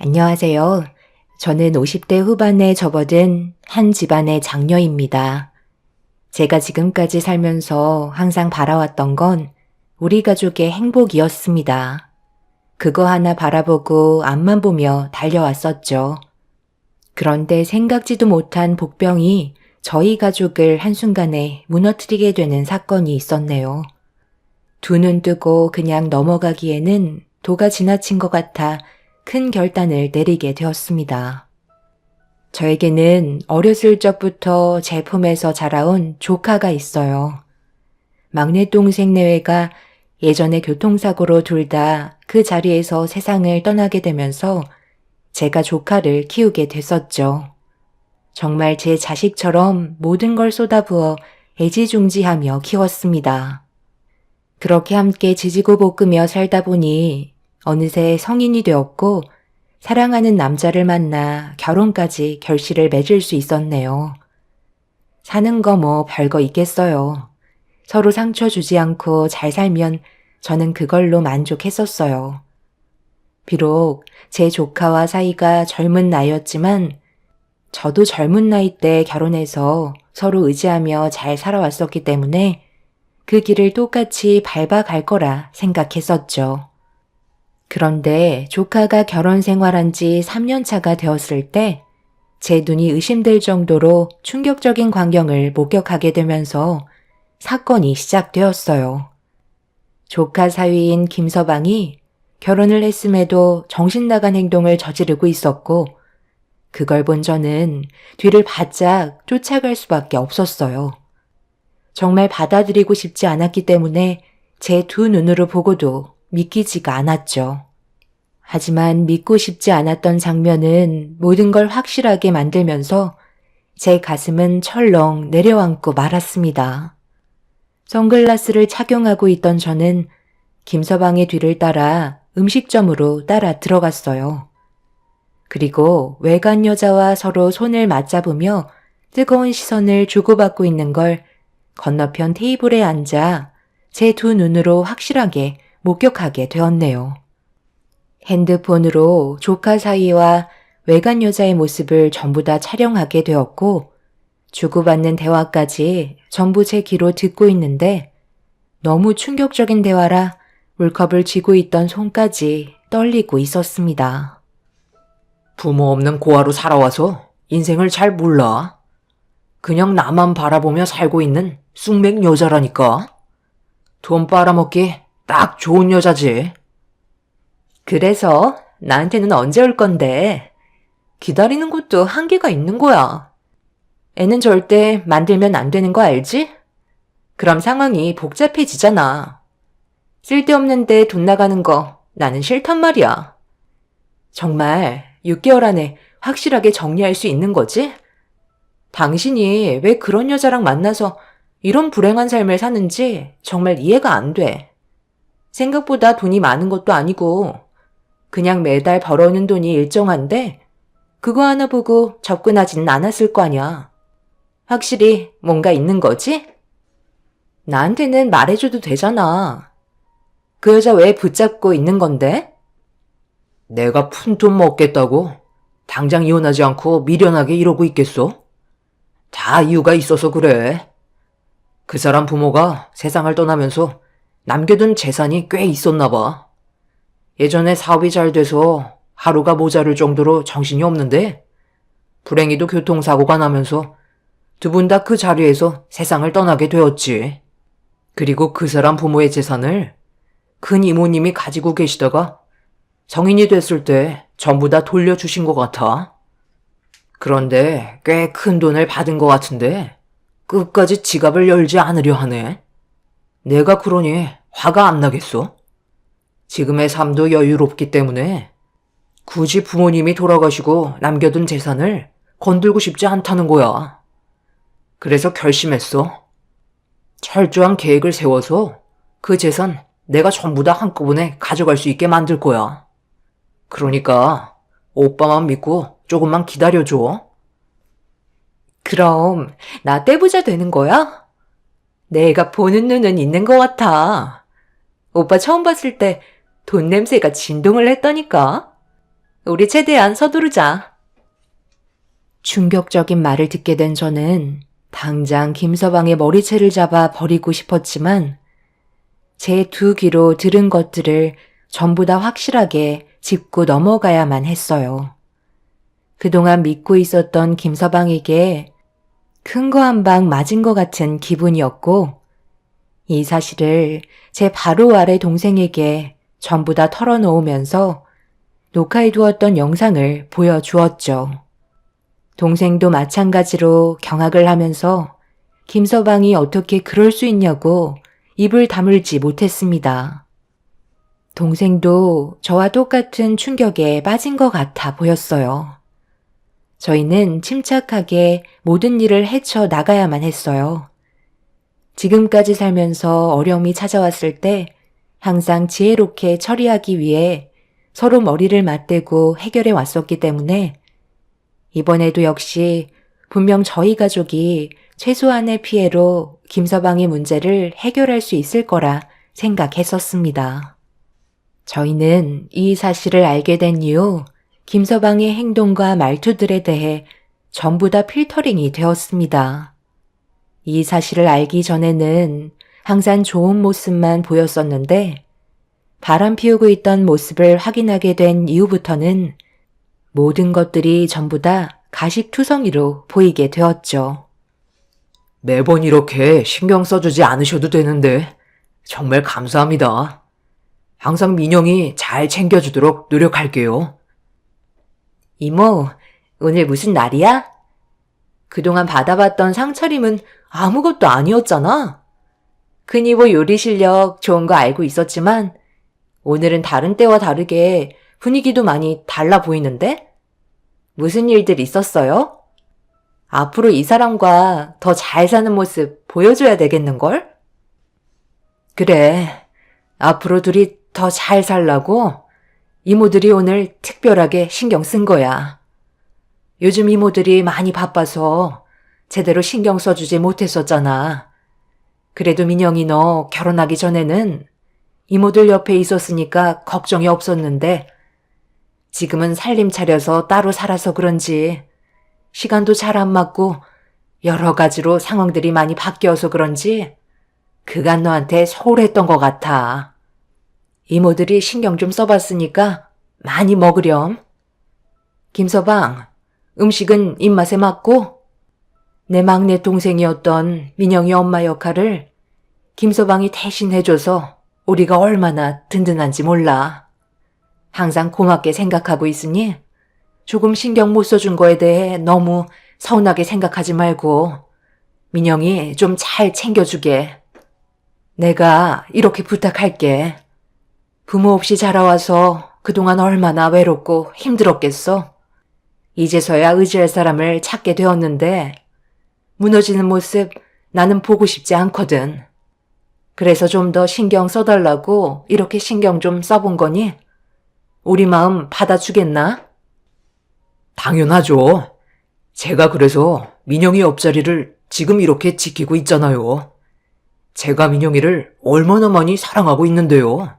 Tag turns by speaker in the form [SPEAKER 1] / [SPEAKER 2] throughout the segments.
[SPEAKER 1] 안녕하세요. 저는 50대 후반에 접어든 한 집안의 장녀입니다. 제가 지금까지 살면서 항상 바라왔던 건 우리 가족의 행복이었습니다. 그거 하나 바라보고 앞만 보며 달려왔었죠. 그런데 생각지도 못한 복병이 저희 가족을 한순간에 무너뜨리게 되는 사건이 있었네요. 두 눈 뜨고 그냥 넘어가기에는 도가 지나친 것 같아 큰 결단을 내리게 되었습니다. 저에게는 어렸을 적부터 제 품에서 자라온 조카가 있어요. 막내 동생 내외가 예전에 교통사고로 둘 다 그 자리에서 세상을 떠나게 되면서 제가 조카를 키우게 됐었죠. 정말 제 자식처럼 모든 걸 쏟아부어 애지중지하며 키웠습니다. 그렇게 함께 지지고 볶으며 살다 보니 어느새 성인이 되었고 사랑하는 남자를 만나 결혼까지 결실을 맺을 수 있었네요. 사는 거 뭐 별거 있겠어요. 서로 상처 주지 않고 잘 살면 저는 그걸로 만족했었어요. 비록 제 조카와 사이가 젊은 나이였지만 저도 젊은 나이 때 결혼해서 서로 의지하며 잘 살아왔었기 때문에 그 길을 똑같이 밟아갈 거라 생각했었죠. 그런데 조카가 결혼 생활한 지 3년 차가 되었을 때 제 눈이 의심될 정도로 충격적인 광경을 목격하게 되면서 사건이 시작되었어요. 조카 사위인 김서방이 결혼을 했음에도 정신 나간 행동을 저지르고 있었고 그걸 본 저는 뒤를 바짝 쫓아갈 수밖에 없었어요. 정말 받아들이고 싶지 않았기 때문에 제 두 눈으로 보고도 믿기지가 않았죠. 하지만 믿고 싶지 않았던 장면은 모든 걸 확실하게 만들면서 제 가슴은 철렁 내려앉고 말았습니다. 선글라스를 착용하고 있던 저는 김서방의 뒤를 따라 음식점으로 따라 들어갔어요. 그리고 외간 여자와 서로 손을 맞잡으며 뜨거운 시선을 주고받고 있는 걸 건너편 테이블에 앉아 제 두 눈으로 확실하게 목격하게 되었네요. 핸드폰으로 조카 사이와 외간 여자의 모습을 전부 다 촬영하게 되었고 주고받는 대화까지 전부 제 귀로 듣고 있는데 너무 충격적인 대화라 물컵을 쥐고 있던 손까지 떨리고 있었습니다.
[SPEAKER 2] 부모 없는 고아로 살아와서 인생을 잘 몰라. 그냥 나만 바라보며 살고 있는 쑥맥 여자라니까. 돈 빨아먹기 딱 좋은 여자지.
[SPEAKER 1] 그래서 나한테는 언제 올 건데? 기다리는 것도 한계가 있는 거야. 애는 절대 만들면 안 되는 거 알지? 그럼 상황이 복잡해지잖아. 쓸데없는데 돈 나가는 거 나는 싫단 말이야. 정말 6개월 안에 확실하게 정리할 수 있는 거지? 당신이 왜 그런 여자랑 만나서 이런 불행한 삶을 사는지 정말 이해가 안 돼. 생각보다 돈이 많은 것도 아니고 그냥 매달 벌어오는 돈이 일정한데 그거 하나 보고 접근하지는 않았을 거 아니야. 확실히 뭔가 있는 거지? 나한테는 말해줘도 되잖아. 그 여자 왜 붙잡고 있는 건데?
[SPEAKER 2] 내가 푼돈 먹겠다고 당장 이혼하지 않고 미련하게 이러고 있겠어? 다 이유가 있어서 그래. 그 사람 부모가 세상을 떠나면서 남겨둔 재산이 꽤 있었나 봐. 예전에 사업이 잘 돼서 하루가 모자랄 정도로 정신이 없는데 불행히도 교통사고가 나면서 두 분 다 그 자리에서 세상을 떠나게 되었지. 그리고 그 사람 부모의 재산을 큰 이모님이 가지고 계시다가 성인이 됐을 때 전부 다 돌려주신 것 같아. 그런데 꽤 큰 돈을 받은 것 같은데 끝까지 지갑을 열지 않으려 하네. 내가 그러니 화가 안 나겠어? 지금의 삶도 여유롭기 때문에 굳이 부모님이 돌아가시고 남겨둔 재산을 건들고 싶지 않다는 거야. 그래서 결심했어. 철저한 계획을 세워서 그 재산 내가 전부 다 한꺼번에 가져갈 수 있게 만들 거야. 그러니까 오빠만 믿고 조금만 기다려줘.
[SPEAKER 1] 그럼 나 떼부자 되는 거야? 내가 보는 눈은 있는 것 같아. 오빠 처음 봤을 때 돈 냄새가 진동을 했다니까? 우리 최대한 서두르자. 충격적인 말을 듣게 된 저는 당장 김서방의 머리채를 잡아 버리고 싶었지만 제 두 귀로 들은 것들을 전부 다 확실하게 짚고 넘어가야만 했어요. 그동안 믿고 있었던 김서방에게 큰 거 한 방 맞은 것 같은 기분이었고 이 사실을 제 바로 아래 동생에게 전부 다 털어놓으면서 녹화해두었던 영상을 보여주었죠. 동생도 마찬가지로 경악을 하면서 김서방이 어떻게 그럴 수 있냐고 입을 다물지 못했습니다. 동생도 저와 똑같은 충격에 빠진 것 같아 보였어요. 저희는 침착하게 모든 일을 헤쳐 나가야만 했어요. 지금까지 살면서 어려움이 찾아왔을 때 항상 지혜롭게 처리하기 위해 서로 머리를 맞대고 해결해 왔었기 때문에 이번에도 역시 분명 저희 가족이 최소한의 피해로 김서방의 문제를 해결할 수 있을 거라 생각했었습니다. 저희는 이 사실을 알게 된 이후 김서방의 행동과 말투들에 대해 전부 다 필터링이 되었습니다. 이 사실을 알기 전에는 항상 좋은 모습만 보였었는데 바람 피우고 있던 모습을 확인하게 된 이후부터는 모든 것들이 전부 다 가식투성이로 보이게 되었죠.
[SPEAKER 2] 매번 이렇게 신경 써주지 않으셔도 되는데 정말 감사합니다. 항상 민영이 잘 챙겨주도록 노력할게요.
[SPEAKER 1] 이모, 오늘 무슨 날이야? 그동안 받아봤던 상차림은 아무것도 아니었잖아. 큰이모 요리 실력 좋은 거 알고 있었지만 오늘은 다른 때와 다르게 분위기도 많이 달라 보이는데? 무슨 일들 있었어요? 앞으로 이 사람과 더 잘 사는 모습 보여줘야 되겠는걸?
[SPEAKER 2] 그래, 앞으로 둘이 더 잘 살라고 이모들이 오늘 특별하게 신경 쓴 거야. 요즘 이모들이 많이 바빠서 제대로 신경 써주지 못했었잖아. 그래도 민영이 너 결혼하기 전에는 이모들 옆에 있었으니까 걱정이 없었는데 지금은 살림 차려서 따로 살아서 그런지 시간도 잘 안 맞고 여러 가지로 상황들이 많이 바뀌어서 그런지 그간 너한테 소홀했던 것 같아. 이모들이 신경 좀 써봤으니까 많이 먹으렴. 김서방, 음식은 입맛에 맞고 내 막내 동생이었던 민영이 엄마 역할을 김서방이 대신 해줘서 우리가 얼마나 든든한지 몰라. 항상 고맙게 생각하고 있으니 조금 신경 못 써준 거에 대해 너무 서운하게 생각하지 말고 민영이 좀 잘 챙겨주게. 내가 이렇게 부탁할게. 부모 없이 자라와서 그동안 얼마나 외롭고 힘들었겠어. 이제서야 의지할 사람을 찾게 되었는데 무너지는 모습 나는 보고 싶지 않거든. 그래서 좀 더 신경 써달라고 이렇게 신경 좀 써본 거니? 우리 마음 받아주겠나? 당연하죠. 제가 그래서 민영이 옆자리를 지금 이렇게 지키고 있잖아요. 제가 민영이를 얼마나 많이 사랑하고 있는데요.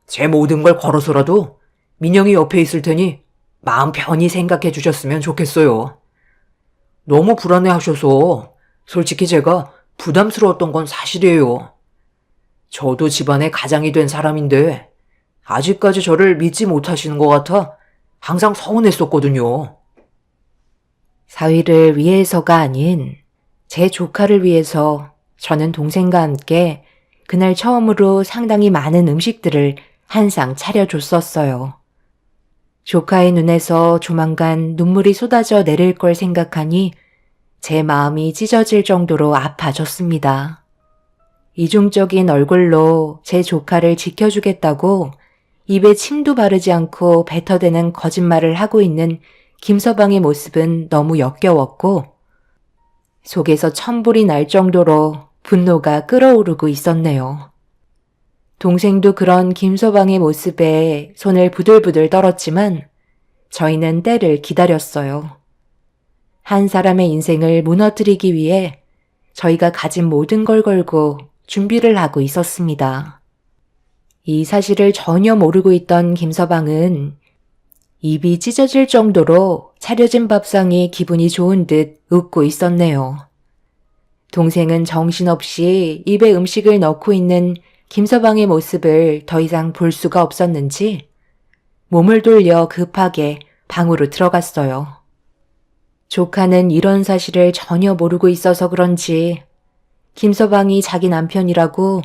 [SPEAKER 2] 제 모든 걸 걸어서라도 민영이 옆에 있을 테니 마음 편히 생각해 주셨으면 좋겠어요. 너무 불안해 하셔서 솔직히 제가 부담스러웠던 건 사실이에요. 저도 집안의 가장이 된 사람인데 아직까지 저를 믿지 못하시는 것 같아 항상 서운했었거든요.
[SPEAKER 1] 사위를 위해서가 아닌 제 조카를 위해서 저는 동생과 함께 그날 처음으로 상당히 많은 음식들을 한 상 차려줬었어요. 조카의 눈에서 조만간 눈물이 쏟아져 내릴 걸 생각하니 제 마음이 찢어질 정도로 아파졌습니다. 이중적인 얼굴로 제 조카를 지켜주겠다고 입에 침도 바르지 않고 뱉어대는 거짓말을 하고 있는 김서방의 모습은 너무 역겨웠고 속에서 천불이 날 정도로 분노가 끓어오르고 있었네요. 동생도 그런 김서방의 모습에 손을 부들부들 떨었지만 저희는 때를 기다렸어요. 한 사람의 인생을 무너뜨리기 위해 저희가 가진 모든 걸 걸고 준비를 하고 있었습니다. 이 사실을 전혀 모르고 있던 김서방은 입이 찢어질 정도로 차려진 밥상이 기분이 좋은 듯 웃고 있었네요. 동생은 정신없이 입에 음식을 넣고 있는 김서방의 모습을 더 이상 볼 수가 없었는지 몸을 돌려 급하게 방으로 들어갔어요. 조카는 이런 사실을 전혀 모르고 있어서 그런지 김서방이 자기 남편이라고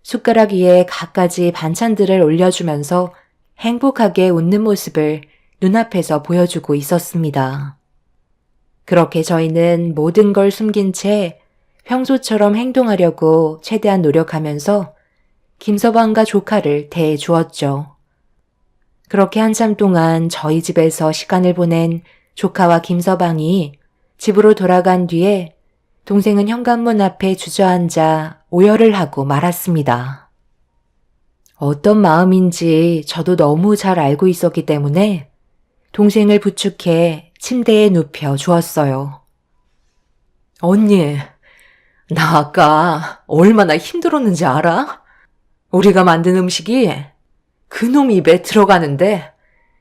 [SPEAKER 1] 숟가락 위에 갖가지 반찬들을 올려주면서 행복하게 웃는 모습을 눈앞에서 보여주고 있었습니다. 그렇게 저희는 모든 걸 숨긴 채 평소처럼 행동하려고 최대한 노력하면서 김서방과 조카를 대해 주었죠. 그렇게 한참 동안 저희 집에서 시간을 보낸 조카와 김서방이 집으로 돌아간 뒤에 동생은 현관문 앞에 주저앉아 오열을 하고 말았습니다. 어떤 마음인지 저도 너무 잘 알고 있었기 때문에 동생을 부축해 침대에 눕혀 주었어요. 언니, 나 아까 얼마나 힘들었는지 알아? 우리가 만든 음식이 그놈 입에 들어가는데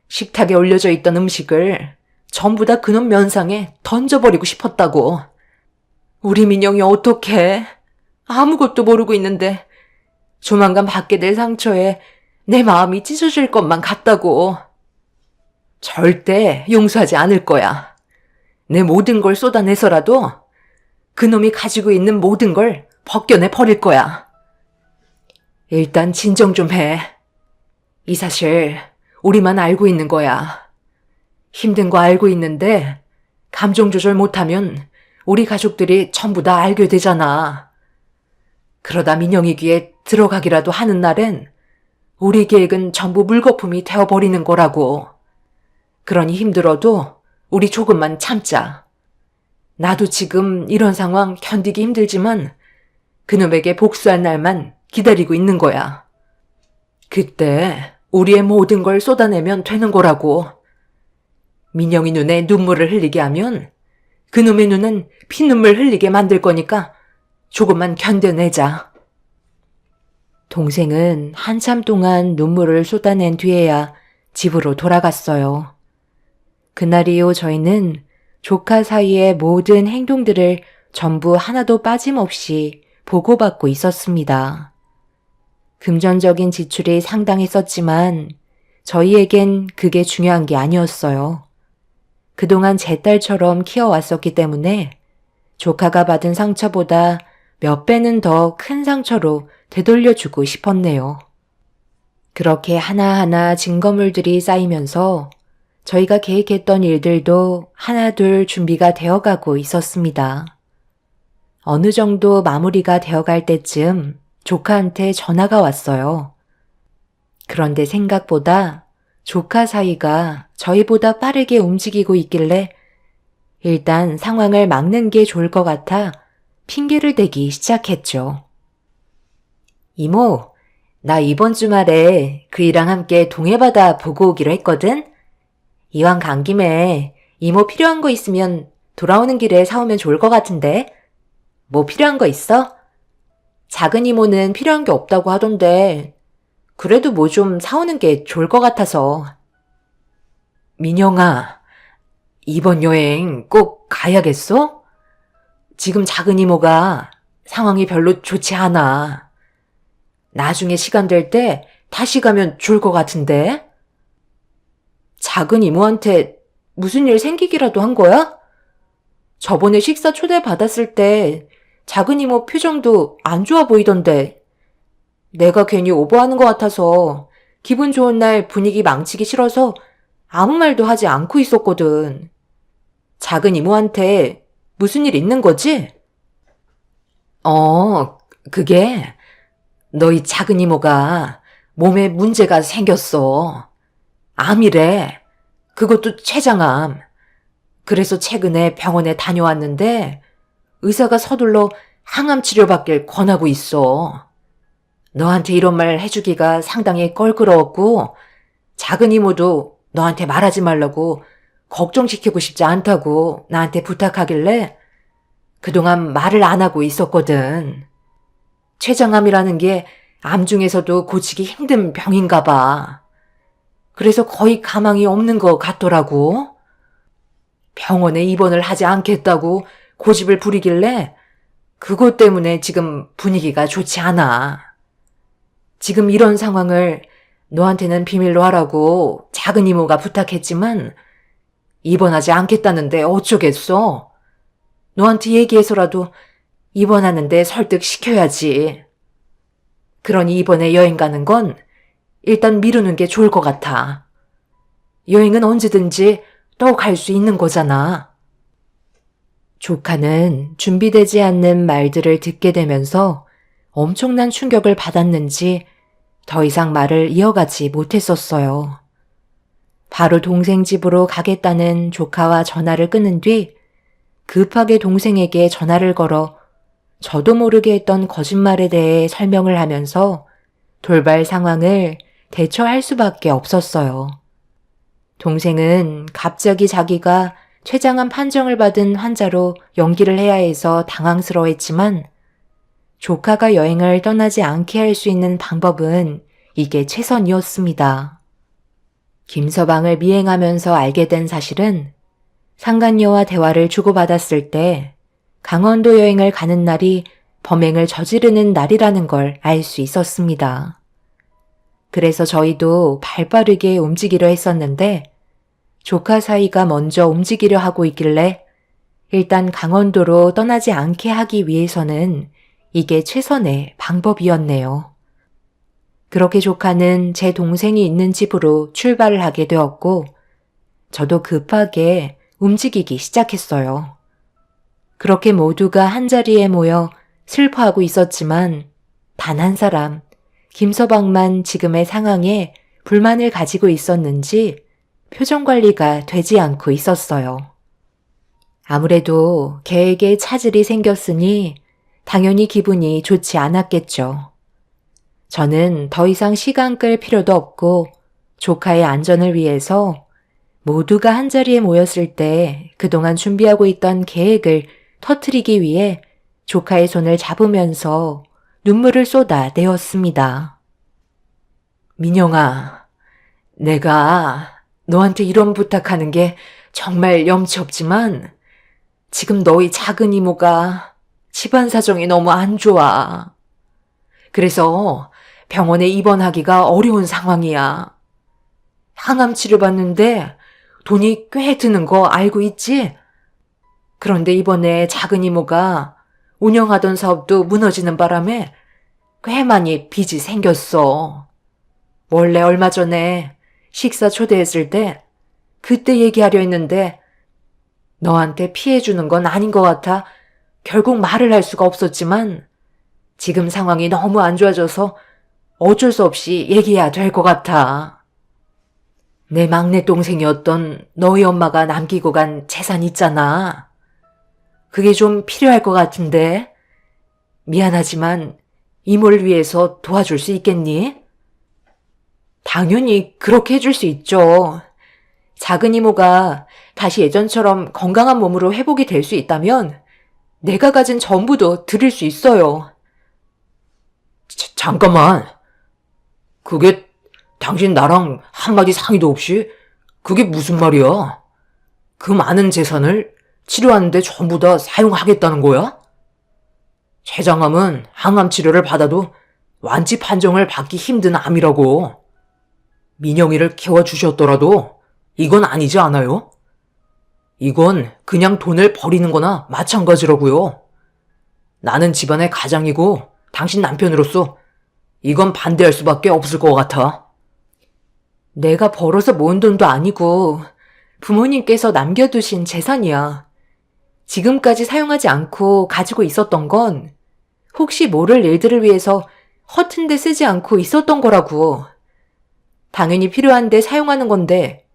[SPEAKER 1] 식탁에 올려져 있던 음식을 전부 다 그놈 면상에 던져버리고 싶었다고. 우리 민영이 어떡해? 아무것도 모르고 있는데 조만간 받게 될 상처에 내 마음이 찢어질 것만 같다고. 절대 용서하지 않을 거야. 내 모든 걸 쏟아내서라도 그놈이 가지고 있는 모든 걸 벗겨내 버릴 거야. 일단 진정 좀 해. 이 사실 우리만 알고 있는 거야. 힘든 거 알고 있는데 감정 조절 못하면 우리 가족들이 전부 다 알게 되잖아. 그러다 민영이 귀에 들어가기라도 하는 날엔 우리 계획은 전부 물거품이 되어버리는 거라고. 그러니 힘들어도 우리 조금만 참자. 나도 지금 이런 상황 견디기 힘들지만 그놈에게 복수할 날만 기다리고 있는 거야. 그때 우리의 모든 걸 쏟아내면 되는 거라고. 민영이 눈에 눈물을 흘리게 하면 그놈의 눈은 피눈물 흘리게 만들 거니까 조금만 견뎌내자. 동생은 한참 동안 눈물을 쏟아낸 뒤에야 집으로 돌아갔어요. 그날 이후 저희는 조카 사이의 모든 행동들을 전부 하나도 빠짐없이 보고받고 있었습니다. 금전적인 지출이 상당했었지만 저희에겐 그게 중요한 게 아니었어요. 그동안 제 딸처럼 키워왔었기 때문에 조카가 받은 상처보다 몇 배는 더 큰 상처로 되돌려주고 싶었네요. 그렇게 하나하나 증거물들이 쌓이면서 저희가 계획했던 일들도 하나둘 준비가 되어가고 있었습니다. 어느 정도 마무리가 되어갈 때쯤 조카한테 전화가 왔어요. 그런데 생각보다 조카 사이가 저희보다 빠르게 움직이고 있길래 일단 상황을 막는 게 좋을 것 같아 핑계를 대기 시작했죠. 이모, 나 이번 주말에 그이랑 함께 동해바다 보고 오기로 했거든? 이왕 간 김에 이모 필요한 거 있으면 돌아오는 길에 사오면 좋을 것 같은데? 뭐 필요한 거 있어? 작은 이모는 필요한 게 없다고 하던데 그래도 뭐 좀 사오는 게 좋을 것 같아서. 민영아, 이번 여행 꼭 가야겠어? 지금 작은 이모가 상황이 별로 좋지 않아. 나중에 시간 될 때 다시 가면 좋을 것 같은데? 작은 이모한테 무슨 일 생기기라도 한 거야? 저번에 식사 초대 받았을 때 작은 이모 표정도 안 좋아 보이던데 내가 괜히 오버하는 것 같아서 기분 좋은 날 분위기 망치기 싫어서 아무 말도 하지 않고 있었거든. 작은 이모한테 무슨 일 있는 거지? 그게 너희 작은 이모가 몸에 문제가 생겼어. 암이래. 그것도 췌장암. 그래서 최근에 병원에 다녀왔는데 의사가 서둘러 항암 치료받길 권하고 있어. 너한테 이런 말 해주기가 상당히 껄끄러웠고 작은 이모도 너한테 말하지 말라고 걱정시키고 싶지 않다고 나한테 부탁하길래 그동안 말을 안 하고 있었거든. 췌장암이라는 게 암 중에서도 고치기 힘든 병인가 봐. 그래서 거의 가망이 없는 것 같더라고. 병원에 입원을 하지 않겠다고 고집을 부리길래 그것 때문에 지금 분위기가 좋지 않아. 지금 이런 상황을 너한테는 비밀로 하라고 작은 이모가 부탁했지만 입원하지 않겠다는데 어쩌겠어. 너한테 얘기해서라도 입원하는데 설득시켜야지. 그러니 이번에 여행 가는 건 일단 미루는 게 좋을 것 같아. 여행은 언제든지 또 갈 수 있는 거잖아. 조카는 준비되지 않는 말들을 듣게 되면서 엄청난 충격을 받았는지 더 이상 말을 이어가지 못했었어요. 바로 동생 집으로 가겠다는 조카와 전화를 끊은 뒤 급하게 동생에게 전화를 걸어 저도 모르게 했던 거짓말에 대해 설명을 하면서 돌발 상황을 대처할 수밖에 없었어요. 동생은 갑자기 자기가 최장암 판정을 받은 환자로 연기를 해야 해서 당황스러워했지만 조카가 여행을 떠나지 않게 할 수 있는 방법은 이게 최선이었습니다. 김서방을 미행하면서 알게 된 사실은 상간녀와 대화를 주고받았을 때 강원도 여행을 가는 날이 범행을 저지르는 날이라는 걸 알 수 있었습니다. 그래서 저희도 발빠르게 움직이려 했었는데 조카 사이가 먼저 움직이려 하고 있길래 일단 강원도로 떠나지 않게 하기 위해서는 이게 최선의 방법이었네요. 그렇게 조카는 제 동생이 있는 집으로 출발을 하게 되었고 저도 급하게 움직이기 시작했어요. 그렇게 모두가 한자리에 모여 슬퍼하고 있었지만 단 한 사람, 김서방만 지금의 상황에 불만을 가지고 있었는지 표정 관리가 되지 않고 있었어요. 아무래도 계획에 차질이 생겼으니 당연히 기분이 좋지 않았겠죠. 저는 더 이상 시간 끌 필요도 없고 조카의 안전을 위해서 모두가 한자리에 모였을 때 그동안 준비하고 있던 계획을 터뜨리기 위해 조카의 손을 잡으면서 눈물을 쏟아내었습니다. 민영아, 내가 너한테 이런 부탁하는 게 정말 염치 없지만 지금 너희 작은 이모가 집안 사정이 너무 안 좋아. 그래서 병원에 입원하기가 어려운 상황이야. 항암 치료받는데 돈이 꽤 드는 거 알고 있지? 그런데 이번에 작은 이모가 운영하던 사업도 무너지는 바람에 꽤 많이 빚이 생겼어. 원래 얼마 전에 식사 초대했을 때 그때 얘기하려 했는데 너한테 피해 주는 건 아닌 것 같아 결국 말을 할 수가 없었지만 지금 상황이 너무 안 좋아져서 어쩔 수 없이 얘기해야 될 것 같아. 내 막내 동생이었던 너희 엄마가 남기고 간 재산 있잖아. 그게 좀 필요할 것 같은데 미안하지만 이모를 위해서 도와줄 수 있겠니? 당연히 그렇게 해줄 수 있죠. 작은 이모가 다시 예전처럼 건강한 몸으로 회복이 될 수 있다면 내가 가진 전부도 드릴 수 있어요.
[SPEAKER 2] 잠깐만. 그게 당신 나랑 한마디 상의도 없이 그게 무슨 말이야? 그 많은 재산을 치료하는데 전부 다 사용하겠다는 거야? 췌장암은 항암 치료를 받아도 완치 판정을 받기 힘든 암이라고. 민영이를 키워주셨더라도 이건 아니지 않아요? 이건 그냥 돈을 버리는 거나 마찬가지라고요. 나는 집안의 가장이고 당신 남편으로서 이건 반대할 수밖에 없을 것 같아.
[SPEAKER 1] 내가 벌어서 모은 돈도 아니고 부모님께서 남겨두신 재산이야. 지금까지 사용하지 않고 가지고 있었던 건 혹시 모를 일들을 위해서 허튼 데 쓰지 않고 있었던 거라고. 당연히 필요한데 사용하는 건데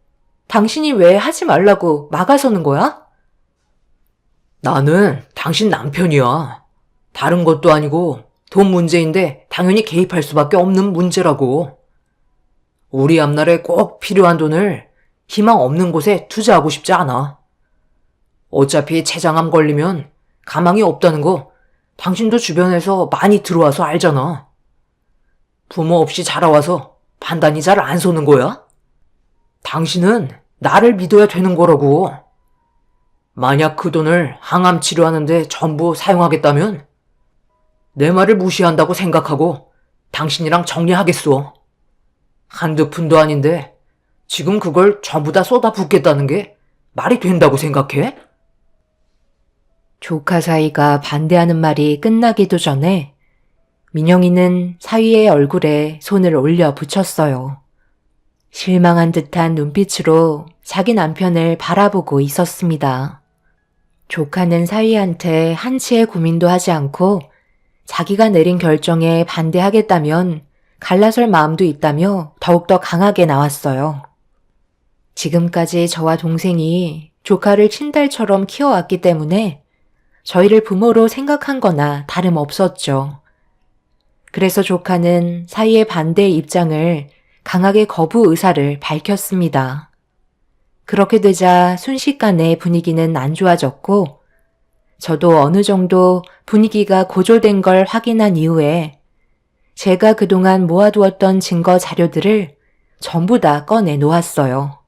[SPEAKER 1] 당신이 왜 하지 말라고 막아서는 거야?
[SPEAKER 2] 나는 당신 남편이야. 다른 것도 아니고 돈 문제인데 당연히 개입할 수밖에 없는 문제라고. 우리 앞날에 꼭 필요한 돈을 희망 없는 곳에 투자하고 싶지 않아. 어차피 췌장암 걸리면 가망이 없다는 거 당신도 주변에서 많이 들어와서 알잖아. 부모 없이 자라와서 판단이 잘 안 서는 거야? 당신은 나를 믿어야 되는 거라고. 만약 그 돈을 항암 치료하는데 전부 사용하겠다면 내 말을 무시한다고 생각하고 당신이랑 정리하겠소. 한두 푼도 아닌데 지금 그걸 전부 다 쏟아붓겠다는 게 말이 된다고 생각해?
[SPEAKER 1] 조카 사위가 반대하는 말이 끝나기도 전에 민영이는 사위의 얼굴에 손을 올려 붙였어요. 실망한 듯한 눈빛으로 자기 남편을 바라보고 있었습니다. 조카는 사위한테 한치의 고민도 하지 않고 자기가 내린 결정에 반대하겠다면 갈라설 마음도 있다며 더욱더 강하게 나왔어요. 지금까지 저와 동생이 조카를 친딸처럼 키워왔기 때문에 저희를 부모로 생각한 거나 다름없었죠. 그래서 조카는 사위의 반대 입장을 강하게 거부 의사를 밝혔습니다. 그렇게 되자 순식간에 분위기는 안 좋아졌고 저도 어느 정도 분위기가 고조된 걸 확인한 이후에 제가 그동안 모아두었던 증거 자료들을 전부 다 꺼내 놓았어요.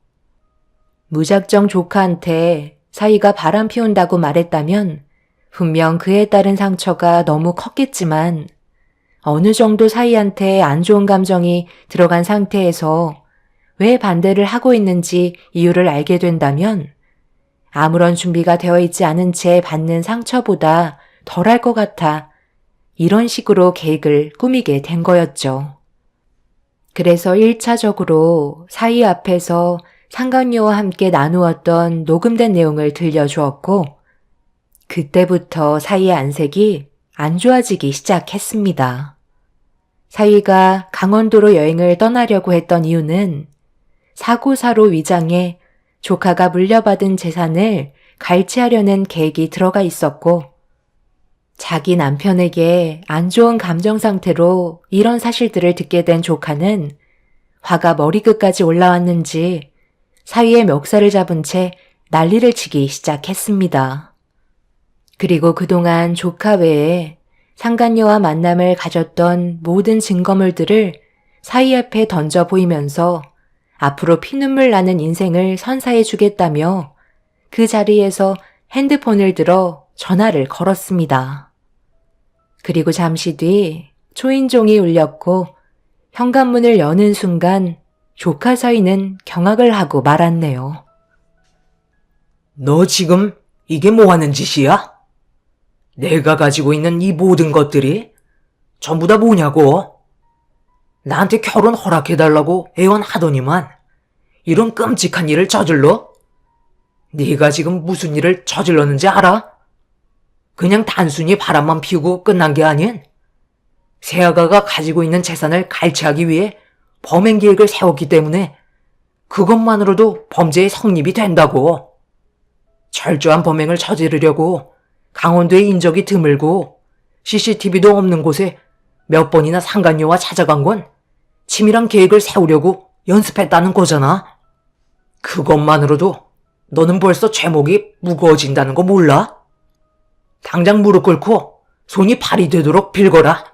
[SPEAKER 1] 무작정 조카한테 사위가 바람 피운다고 말했다면 분명 그에 따른 상처가 너무 컸겠지만 어느 정도 사위한테 안 좋은 감정이 들어간 상태에서 왜 반대를 하고 있는지 이유를 알게 된다면 아무런 준비가 되어 있지 않은 채 받는 상처보다 덜할 것 같아 이런 식으로 계획을 꾸미게 된 거였죠. 그래서 1차적으로 사위 앞에서 상간녀와 함께 나누었던 녹음된 내용을 들려주었고 그때부터 사위의 안색이 안 좋아지기 시작했습니다. 사위가 강원도로 여행을 떠나려고 했던 이유는 사고사로 위장해 조카가 물려받은 재산을 갈취하려는 계획이 들어가 있었고 자기 남편에게 안 좋은 감정 상태로 이런 사실들을 듣게 된 조카는 화가 머리끝까지 올라왔는지 사위의 멱살을 잡은 채 난리를 치기 시작했습니다. 그리고 그동안 조카 외에 상간녀와 만남을 가졌던 모든 증거물들을 사위 앞에 던져 보이면서 앞으로 피눈물 나는 인생을 선사해 주겠다며 그 자리에서 핸드폰을 들어 전화를 걸었습니다. 그리고 잠시 뒤 초인종이 울렸고 현관문을 여는 순간 조카 사위는 경악을 하고 말았네요.
[SPEAKER 2] 너 지금 이게 뭐 하는 짓이야? 내가 가지고 있는 이 모든 것들이 전부 다 뭐냐고? 나한테 결혼 허락해달라고 애원하더니만 이런 끔찍한 일을 저질러? 네가 지금 무슨 일을 저질렀는지 알아? 그냥 단순히 바람만 피우고 끝난 게 아닌 새아가가 가지고 있는 재산을 갈취하기 위해 범행 계획을 세웠기 때문에 그것만으로도 범죄의 성립이 된다고. 철저한 범행을 저지르려고 강원도에 인적이 드물고 CCTV도 없는 곳에 몇 번이나 상간녀와 찾아간 건 치밀한 계획을 세우려고 연습했다는 거잖아. 그것만으로도 너는 벌써 죄목이 무거워진다는 거 몰라? 당장 무릎 꿇고 손이 발이 되도록 빌거라.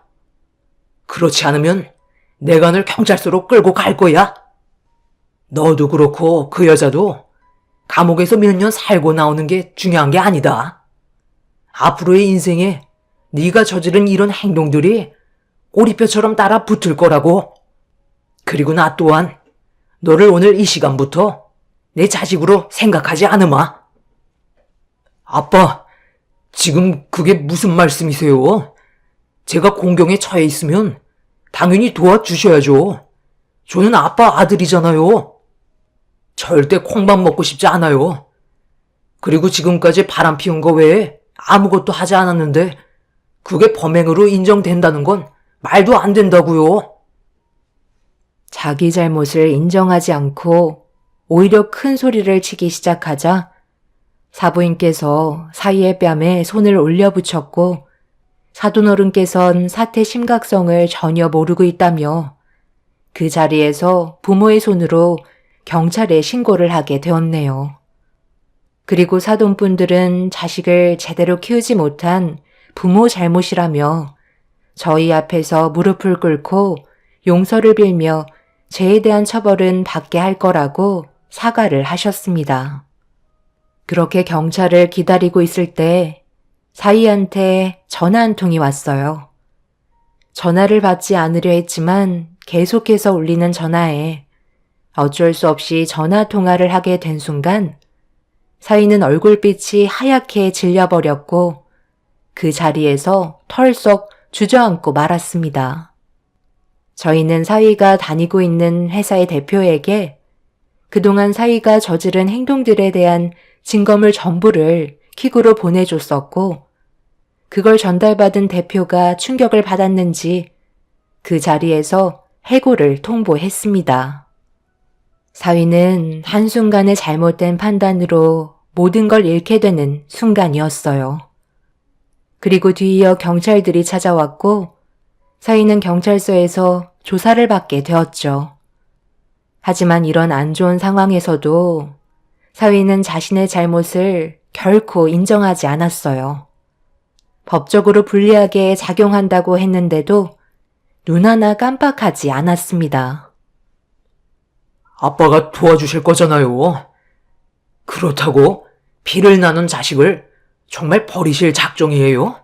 [SPEAKER 2] 그렇지 않으면 내가 널 경찰서로 끌고 갈 거야. 너도 그렇고 그 여자도 감옥에서 몇 년 살고 나오는 게 중요한 게 아니다. 앞으로의 인생에 네가 저지른 이런 행동들이 꼬리뼈처럼 따라 붙을 거라고. 그리고 나 또한 너를 오늘 이 시간부터 내 자식으로 생각하지 않으마. 아빠, 지금 그게 무슨 말씀이세요? 제가 공경에 처해 있으면 당연히 도와주셔야죠. 저는 아빠 아들이잖아요. 절대 콩밥 먹고 싶지 않아요. 그리고 지금까지 바람 피운 거 외에 아무것도 하지 않았는데 그게 범행으로 인정된다는 건 말도 안 된다고요.
[SPEAKER 1] 자기 잘못을 인정하지 않고 오히려 큰 소리를 치기 시작하자 사부인께서 사위의 뺨에 손을 올려붙였고 사돈어른께선 사태 심각성을 전혀 모르고 있다며 그 자리에서 부모의 손으로 경찰에 신고를 하게 되었네요. 그리고 사돈분들은 자식을 제대로 키우지 못한 부모 잘못이라며 저희 앞에서 무릎을 꿇고 용서를 빌며 죄에 대한 처벌은 받게 할 거라고 사과를 하셨습니다. 그렇게 경찰을 기다리고 있을 때 사위한테 전화 한 통이 왔어요. 전화를 받지 않으려 했지만 계속해서 울리는 전화에 어쩔 수 없이 전화 통화를 하게 된 순간 사위는 얼굴빛이 하얗게 질려버렸고 그 자리에서 털썩 주저앉고 말았습니다. 저희는 사위가 다니고 있는 회사의 대표에게 그동안 사위가 저지른 행동들에 대한 증거물 전부를 퀵으로 보내줬었고 그걸 전달받은 대표가 충격을 받았는지 그 자리에서 해고를 통보했습니다. 사위는 한순간의 잘못된 판단으로 모든 걸 잃게 되는 순간이었어요. 그리고 뒤이어 경찰들이 찾아왔고 사위는 경찰서에서 조사를 받게 되었죠. 하지만 이런 안 좋은 상황에서도 사위는 자신의 잘못을 결코 인정하지 않았어요. 법적으로 불리하게 작용한다고 했는데도 눈 하나 깜빡하지 않았습니다.
[SPEAKER 2] 아빠가 도와주실 거잖아요. 그렇다고 피를 나눈 자식을 정말 버리실 작정이에요?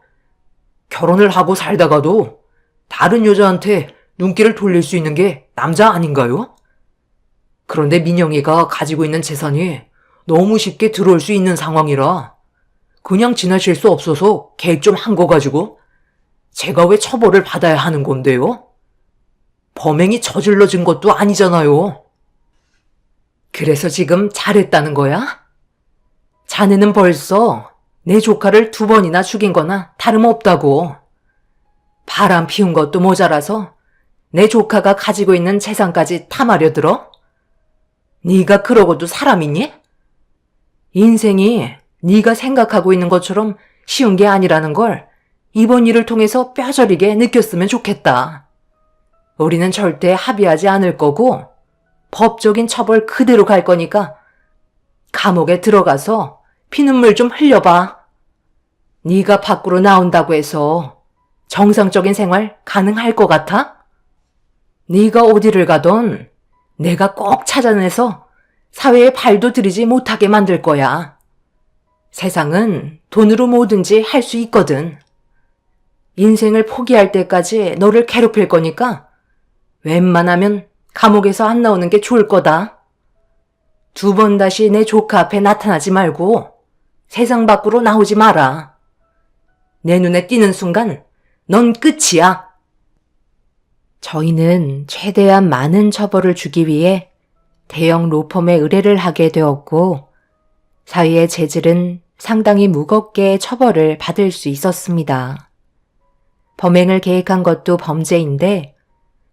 [SPEAKER 2] 결혼을 하고 살다가도 다른 여자한테 눈길을 돌릴 수 있는 게 남자 아닌가요? 그런데 민영이가 가지고 있는 재산이 너무 쉽게 들어올 수 있는 상황이라 그냥 지나칠 수 없어서 계획 좀 한 거 가지고 제가 왜 처벌을 받아야 하는 건데요? 범행이 저질러진 것도 아니잖아요. 그래서 지금 잘했다는 거야? 자네는 벌써 내 조카를 2번이나 죽인 거나 다름없다고. 바람 피운 것도 모자라서 내 조카가 가지고 있는 재산까지 탐하려 들어? 네가 그러고도 사람이니? 인생이 네가 생각하고 있는 것처럼 쉬운 게 아니라는 걸 이번 일을 통해서 뼈저리게 느꼈으면 좋겠다. 우리는 절대 합의하지 않을 거고 법적인 처벌 그대로 갈 거니까 감옥에 들어가서 피눈물 좀 흘려봐. 네가 밖으로 나온다고 해서 정상적인 생활 가능할 것 같아? 네가 어디를 가던 내가 꼭 찾아내서 사회에 발도 들이지 못하게 만들 거야. 세상은 돈으로 뭐든지 할 수 있거든. 인생을 포기할 때까지 너를 괴롭힐 거니까 웬만하면 감옥에서 안 나오는 게 좋을 거다. 2번 다시 내 조카 앞에 나타나지 말고 세상 밖으로 나오지 마라. 내 눈에 띄는 순간 넌 끝이야.
[SPEAKER 1] 저희는 최대한 많은 처벌을 주기 위해 대형 로펌에 의뢰를 하게 되었고 사위의 재질은 상당히 무겁게 처벌을 받을 수 있었습니다. 범행을 계획한 것도 범죄인데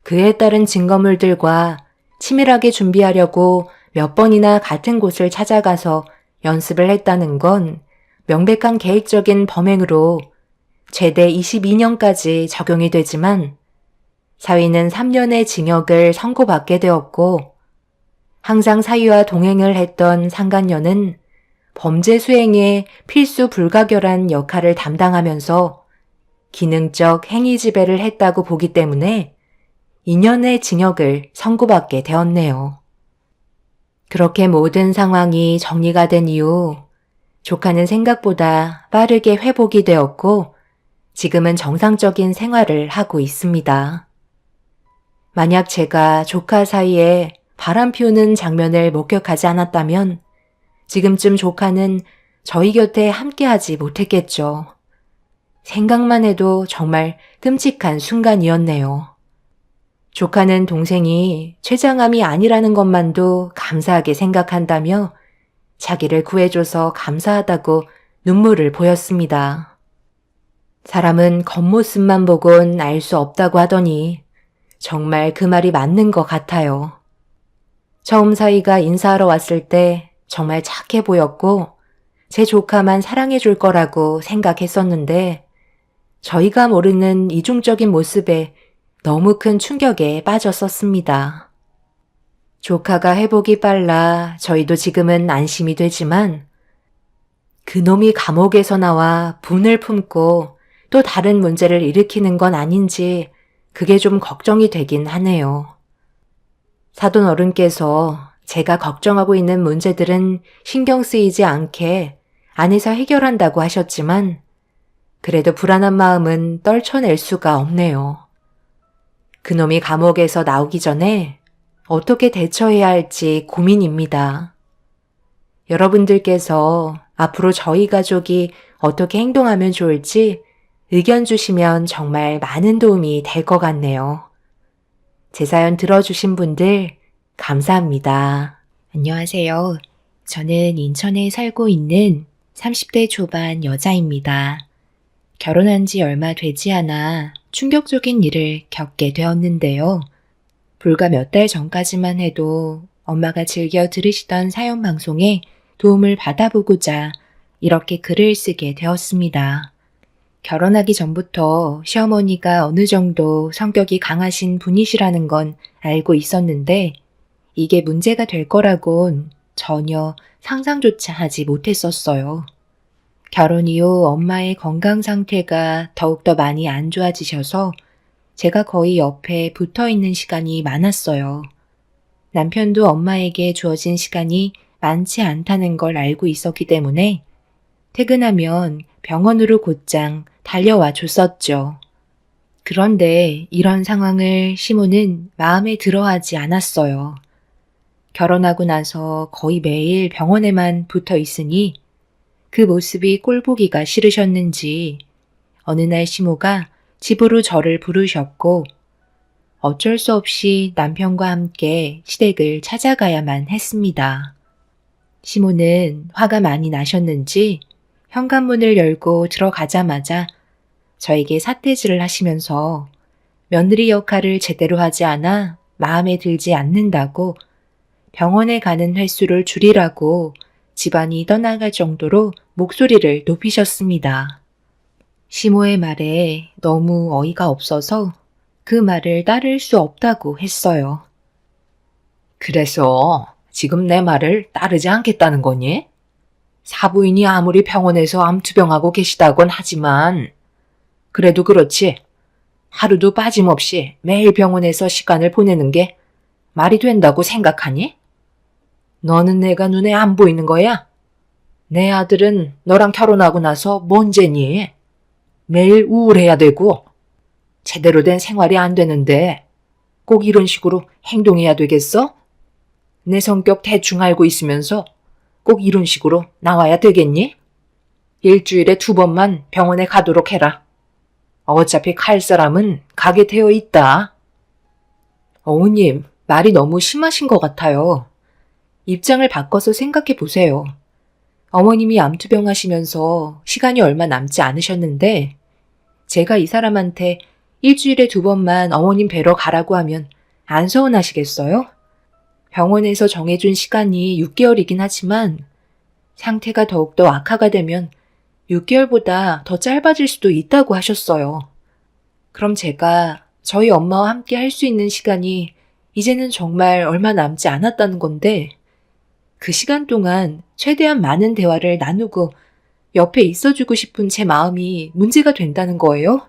[SPEAKER 1] 그에 따른 증거물들과 치밀하게 준비하려고 몇 번이나 같은 곳을 찾아가서 연습을 했다는 건 명백한 계획적인 범행으로 최대 22년까지 적용이 되지만 사위는 3년의 징역을 선고받게 되었고 항상 사위와 동행을 했던 상간녀는 범죄 수행에 필수 불가결한 역할을 담당하면서 기능적 행위 지배를 했다고 보기 때문에 2년의 징역을 선고받게 되었네요. 그렇게 모든 상황이 정리가 된 이후 조카는 생각보다 빠르게 회복이 되었고 지금은 정상적인 생활을 하고 있습니다. 만약 제가 조카 사이에 바람 피우는 장면을 목격하지 않았다면 지금쯤 조카는 저희 곁에 함께하지 못했겠죠. 생각만 해도 정말 끔찍한 순간이었네요. 조카는 동생이 췌장암이 아니라는 것만도 감사하게 생각한다며 자기를 구해줘서 감사하다고 눈물을 보였습니다. 사람은 겉모습만 보곤 알 수 없다고 하더니 정말 그 말이 맞는 것 같아요. 처음 사위가 인사하러 왔을 때 정말 착해 보였고 제 조카만 사랑해 줄 거라고 생각했었는데 저희가 모르는 이중적인 모습에 너무 큰 충격에 빠졌었습니다. 조카가 회복이 빨라 저희도 지금은 안심이 되지만 그놈이 감옥에서 나와 분을 품고 또 다른 문제를 일으키는 건 아닌지 그게 좀 걱정이 되긴 하네요. 사돈 어른께서 제가 걱정하고 있는 문제들은 신경 쓰이지 않게 안에서 해결한다고 하셨지만 그래도 불안한 마음은 떨쳐낼 수가 없네요. 그놈이 감옥에서 나오기 전에 어떻게 대처해야 할지 고민입니다. 여러분들께서 앞으로 저희 가족이 어떻게 행동하면 좋을지 의견 주시면 정말 많은 도움이 될 것 같네요. 제 사연 들어주신 분들 감사합니다. 안녕하세요. 저는 인천에 살고 있는 30대 초반 여자입니다. 결혼한 지 얼마 되지 않아 충격적인 일을 겪게 되었는데요. 불과 몇 달 전까지만 해도 엄마가 즐겨 들으시던 사연 방송에 도움을 받아보고자 이렇게 글을 쓰게 되었습니다. 결혼하기 전부터 시어머니가 어느 정도 성격이 강하신 분이시라는 건 알고 있었는데 이게 문제가 될 거라곤 전혀 상상조차 하지 못했었어요. 결혼 이후 엄마의 건강 상태가 더욱더 많이 안 좋아지셔서 제가 거의 옆에 붙어 있는 시간이 많았어요. 남편도 엄마에게 주어진 시간이 많지 않다는 걸 알고 있었기 때문에 퇴근하면 병원으로 곧장 달려와 줬었죠. 그런데 이런 상황을 시모는 마음에 들어하지 않았어요. 결혼하고 나서 거의 매일 병원에만 붙어 있으니 그 모습이 꼴보기가 싫으셨는지 어느 날 시모가 집으로 저를 부르셨고 어쩔 수 없이 남편과 함께 시댁을 찾아가야만 했습니다. 시모는 화가 많이 나셨는지 현관문을 열고 들어가자마자 저에게 삿대질을 하시면서 며느리 역할을 제대로 하지 않아 마음에 들지 않는다고 병원에 가는 횟수를 줄이라고 집안이 떠나갈 정도로 목소리를 높이셨습니다. 시모의 말에 너무 어이가 없어서 그 말을 따를 수 없다고 했어요.
[SPEAKER 2] 그래서 지금 내 말을 따르지 않겠다는 거니? 사부인이 아무리 병원에서 암투병하고 계시다곤 하지만 그래도 그렇지. 하루도 빠짐없이 매일 병원에서 시간을 보내는 게 말이 된다고 생각하니? 너는 내가 눈에 안 보이는 거야? 내 아들은 너랑 결혼하고 나서 뭔 죄니? 매일 우울해야 되고 제대로 된 생활이 안 되는데 꼭 이런 식으로 행동해야 되겠어? 내 성격 대충 알고 있으면서 꼭 이런 식으로 나와야 되겠니? 일주일에 2번만 병원에 가도록 해라. 어차피 갈 사람은 가게 되어 있다.
[SPEAKER 1] 어머님, 말이 너무 심하신 것 같아요. 입장을 바꿔서 생각해 보세요. 어머님이 암투병 하시면서 시간이 얼마 남지 않으셨는데 제가 이 사람한테 일주일에 2번만 어머님 뵈러 가라고 하면 안 서운하시겠어요? 병원에서 정해준 시간이 6개월이긴 하지만 상태가 더욱더 악화가 되면 6개월보다 더 짧아질 수도 있다고 하셨어요. 그럼 제가 저희 엄마와 함께 할 수 있는 시간이 이제는 정말 얼마 남지 않았다는 건데 그 시간 동안 최대한 많은 대화를 나누고 옆에 있어주고 싶은 제 마음이 문제가 된다는 거예요?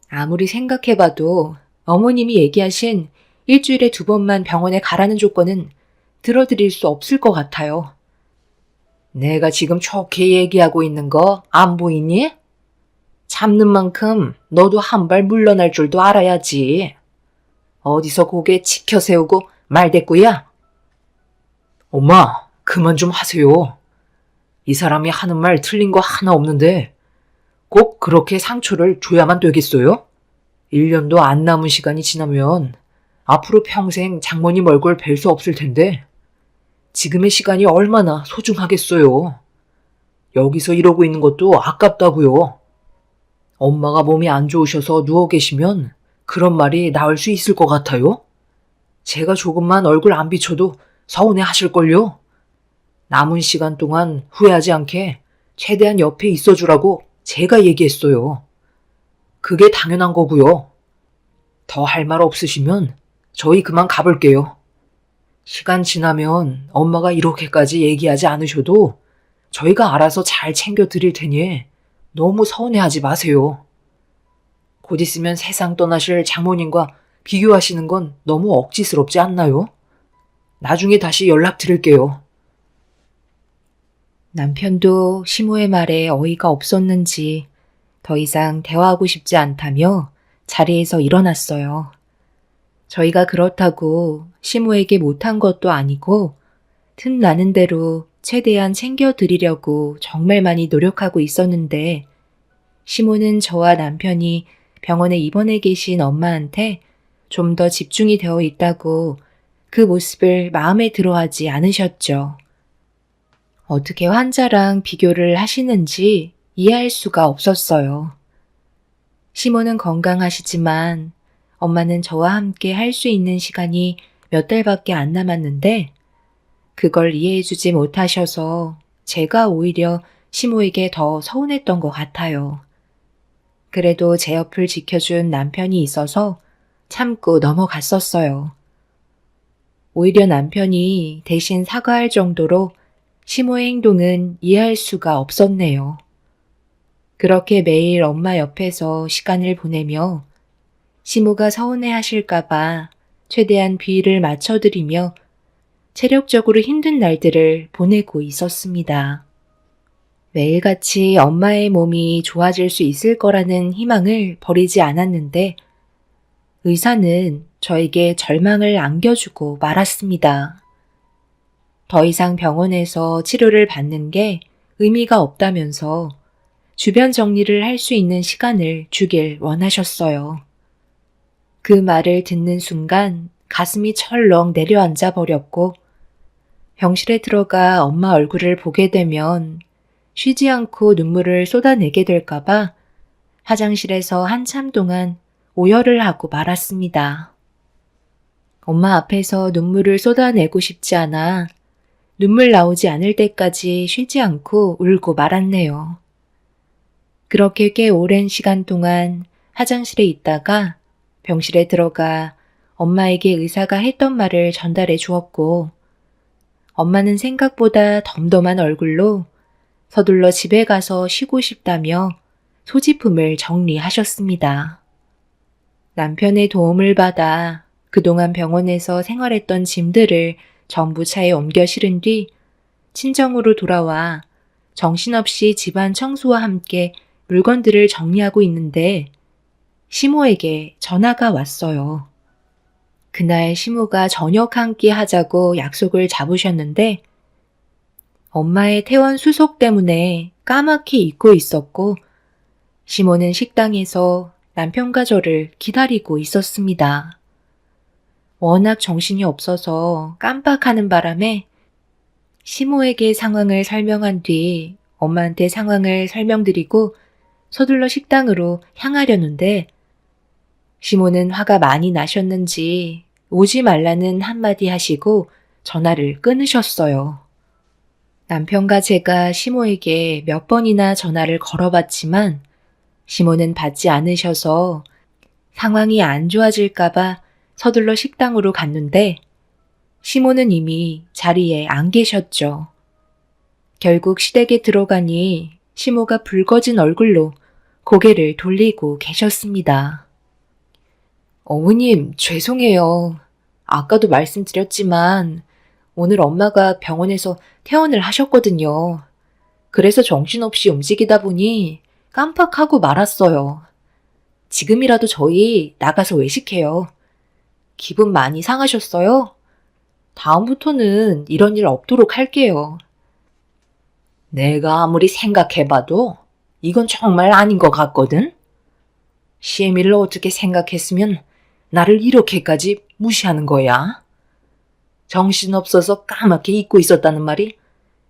[SPEAKER 1] 아무리 생각해봐도 어머님이 얘기하신 일주일에 2번만 병원에 가라는 조건은 들어드릴 수 없을 것 같아요.
[SPEAKER 2] 내가 지금 좋게 얘기하고 있는 거 안 보이니? 참는 만큼 너도 한 발 물러날 줄도 알아야지. 어디서 고개 치켜 세우고 말대꾸야? 엄마, 그만 좀 하세요. 이 사람이 하는 말 틀린 거 하나 없는데 꼭 그렇게 상처를 줘야만 되겠어요? 1년도 안 남은 시간이 지나면 앞으로 평생 장모님 얼굴 뵐 수 없을 텐데 지금의 시간이 얼마나 소중하겠어요. 여기서 이러고 있는 것도 아깝다고요. 엄마가 몸이 안 좋으셔서 누워 계시면 그런 말이 나올 수 있을 것 같아요? 제가 조금만 얼굴 안 비춰도 서운해 하실걸요? 남은 시간 동안 후회하지 않게 최대한 옆에 있어주라고 제가 얘기했어요. 그게 당연한 거고요. 더 할 말 없으시면 저희 그만 가볼게요. 시간 지나면 엄마가 이렇게까지 얘기하지 않으셔도 저희가 알아서 잘 챙겨 드릴 테니 너무 서운해하지 마세요. 곧 있으면 세상 떠나실 장모님과 비교하시는 건 너무 억지스럽지 않나요? 나중에 다시 연락드릴게요.
[SPEAKER 1] 남편도 시모의 말에 어이가 없었는지 더 이상 대화하고 싶지 않다며 자리에서 일어났어요. 저희가 그렇다고 시모에게 못한 것도 아니고 틈나는 대로 최대한 챙겨드리려고 정말 많이 노력하고 있었는데 시모는 저와 남편이 병원에 입원해 계신 엄마한테 좀 더 집중이 되어 있다고 그 모습을 마음에 들어하지 않으셨죠. 어떻게 환자랑 비교를 하시는지 이해할 수가 없었어요. 시모는 건강하시지만 엄마는 저와 함께 할 수 있는 시간이 몇 달밖에 안 남았는데 그걸 이해해주지 못하셔서 제가 오히려 시모에게 더 서운했던 것 같아요. 그래도 제 옆을 지켜준 남편이 있어서 참고 넘어갔었어요. 오히려 남편이 대신 사과할 정도로 시모의 행동은 이해할 수가 없었네요. 그렇게 매일 엄마 옆에서 시간을 보내며 시모가 서운해 하실까봐 최대한 비위를 맞춰드리며 체력적으로 힘든 날들을 보내고 있었습니다. 매일같이 엄마의 몸이 좋아질 수 있을 거라는 희망을 버리지 않았는데 의사는 저에게 절망을 안겨주고 말았습니다. 더 이상 병원에서 치료를 받는 게 의미가 없다면서 주변 정리를 할 수 있는 시간을 주길 원하셨어요. 그 말을 듣는 순간 가슴이 철렁 내려앉아 버렸고 병실에 들어가 엄마 얼굴을 보게 되면 쉬지 않고 눈물을 쏟아내게 될까봐 화장실에서 한참 동안 오열을 하고 말았습니다. 엄마 앞에서 눈물을 쏟아내고 싶지 않아 눈물 나오지 않을 때까지 쉬지 않고 울고 말았네요. 그렇게 꽤 오랜 시간 동안 화장실에 있다가 병실에 들어가 엄마에게 의사가 했던 말을 전달해 주었고 엄마는 생각보다 덤덤한 얼굴로 서둘러 집에 가서 쉬고 싶다며 소지품을 정리하셨습니다. 남편의 도움을 받아 그동안 병원에서 생활했던 짐들을 전부 차에 옮겨 실은 뒤 친정으로 돌아와 정신없이 집안 청소와 함께 물건들을 정리하고 있는데 시모에게 전화가 왔어요. 그날 시모가 저녁 한 끼 하자고 약속을 잡으셨는데 엄마의 퇴원 수속 때문에 까맣게 잊고 있었고 시모는 식당에서 남편과 저를 기다리고 있었습니다. 워낙 정신이 없어서 깜빡하는 바람에 시모에게 상황을 설명한 뒤 엄마한테 상황을 설명드리고 서둘러 식당으로 향하려는데 시모는 화가 많이 나셨는지 오지 말라는 한마디 하시고 전화를 끊으셨어요. 남편과 제가 시모에게 몇 번이나 전화를 걸어봤지만 시모는 받지 않으셔서 상황이 안 좋아질까봐 서둘러 식당으로 갔는데 시모는 이미 자리에 안 계셨죠. 결국 시댁에 들어가니 시모가 붉어진 얼굴로 고개를 돌리고 계셨습니다. 어머님, 죄송해요. 아까도 말씀드렸지만 오늘 엄마가 병원에서 퇴원을 하셨거든요. 그래서 정신없이 움직이다 보니 깜빡하고 말았어요. 지금이라도 저희 나가서 외식해요. 기분 많이 상하셨어요? 다음부터는 이런 일 없도록 할게요. 내가 아무리 생각해봐도 이건 정말 아닌 것 같거든? 시애미를 어떻게 생각했으면 나를 이렇게까지 무시하는 거야? 정신없어서 까맣게 잊고 있었다는 말이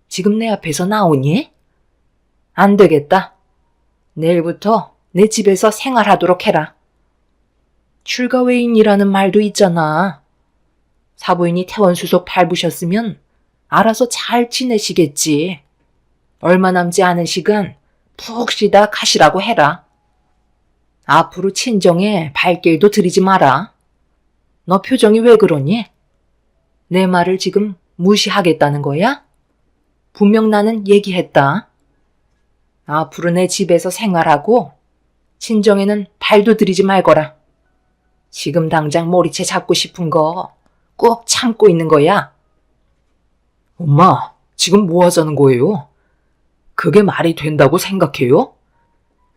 [SPEAKER 1] 지금 내 앞에서 나오니? 안 되겠다. 내일부터 내 집에서 생활하도록 해라. 출가외인이라는 말도 있잖아. 사부인이 퇴원수속 밟으셨으면 알아서 잘 지내시겠지. 얼마 남지 않은 시간 푹 쉬다 가시라고 해라. 앞으로 친정에 발길도 들이지 마라. 너 표정이 왜 그러니? 내 말을 지금 무시하겠다는 거야? 분명 나는 얘기했다. 앞으로 내 집에서 생활하고 친정에는 발도 들이지 말거라. 지금 당장 머리채 잡고 싶은 거 꼭 참고 있는 거야.
[SPEAKER 2] 엄마, 지금 뭐 하자는 거예요? 그게 말이 된다고 생각해요?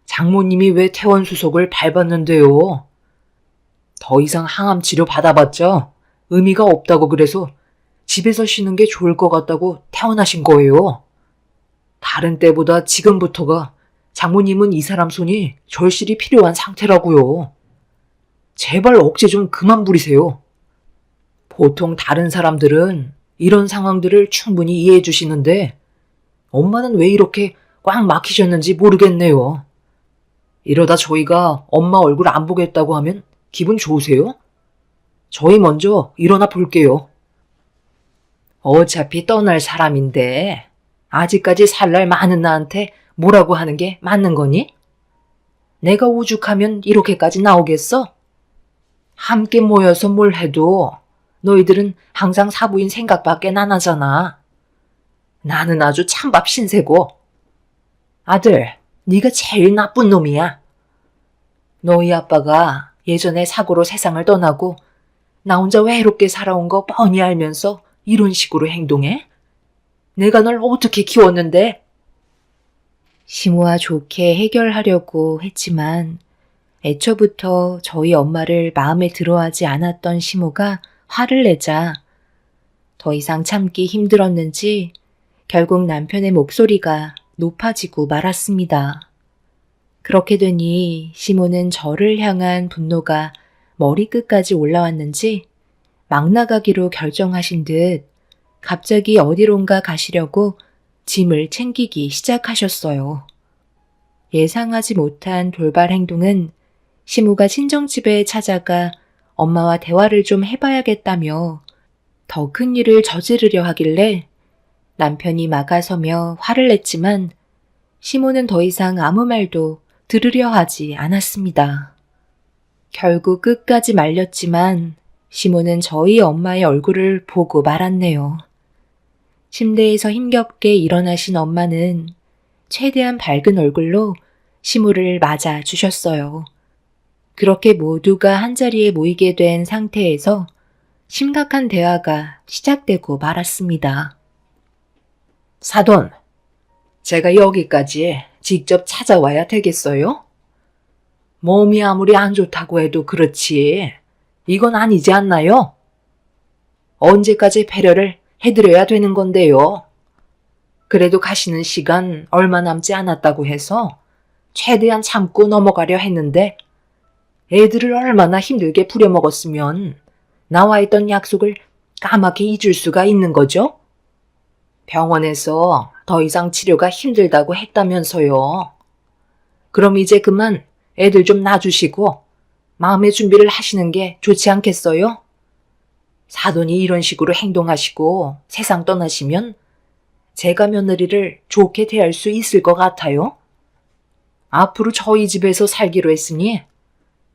[SPEAKER 2] 장모님이 왜 퇴원수속을 밟았는데요? 더 이상 항암 치료 받아봤자 의미가 없다고 그래서 집에서 쉬는 게 좋을 것 같다고 퇴원하신 거예요. 다른 때보다 지금부터가 장모님은 이 사람 손이 절실히 필요한 상태라고요. 제발 억제 좀 그만 부리세요. 보통 다른 사람들은 이런 상황들을 충분히 이해해 주시는데 엄마는 왜 이렇게 꽉 막히셨는지 모르겠네요. 이러다 저희가 엄마 얼굴 안 보겠다고 하면 기분 좋으세요? 저희 먼저 일어나 볼게요. 어차피 떠날 사람인데 아직까지 살 날 많은 나한테 뭐라고 하는 게 맞는 거니? 내가 오죽하면 이렇게까지 나오겠어? 함께 모여서 뭘 해도 너희들은 항상 사부인 생각밖에 안 하잖아. 나는 아주 찬밥 신세고. 아들, 네가 제일 나쁜 놈이야. 너희 아빠가 예전에 사고로 세상을 떠나고 나 혼자 외롭게 살아온 거 뻔히 알면서 이런 식으로 행동해? 내가 널 어떻게 키웠는데?
[SPEAKER 1] 시모와 좋게 해결하려고 했지만 애초부터 저희 엄마를 마음에 들어하지 않았던 시모가 화를 내자 더 이상 참기 힘들었는지 결국 남편의 목소리가 높아지고 말았습니다. 그렇게 되니 시모는 저를 향한 분노가 머리끝까지 올라왔는지 막 나가기로 결정하신 듯 갑자기 어디론가 가시려고 짐을 챙기기 시작하셨어요. 예상하지 못한 돌발 행동은 시모가 친정집에 찾아가 엄마와 대화를 좀 해봐야겠다며 더 큰 일을 저지르려 하길래 남편이 막아서며 화를 냈지만 시모는 더 이상 아무 말도 들으려 하지 않았습니다. 결국 끝까지 말렸지만 시모는 저희 엄마의 얼굴을 보고 말았네요. 침대에서 힘겹게 일어나신 엄마는 최대한 밝은 얼굴로 시모를 맞아 주셨어요. 그렇게 모두가 한자리에 모이게 된 상태에서 심각한 대화가 시작되고 말았습니다.
[SPEAKER 2] 사돈, 제가 여기까지 직접 찾아와야 되겠어요? 몸이 아무리 안 좋다고 해도 그렇지. 이건 아니지 않나요? 언제까지 배려를 해드려야 되는 건데요. 그래도 가시는 시간 얼마 남지 않았다고 해서 최대한 참고 넘어가려 했는데 애들을 얼마나 힘들게 부려먹었으면 나와 있던 약속을 까맣게 잊을 수가 있는 거죠? 병원에서 더 이상 치료가 힘들다고 했다면서요. 그럼 이제 그만 애들 좀 놔주시고 마음의 준비를 하시는 게 좋지 않겠어요? 사돈이 이런 식으로 행동하시고 세상 떠나시면 제가 며느리를 좋게 대할 수 있을 것 같아요. 앞으로 저희 집에서 살기로 했으니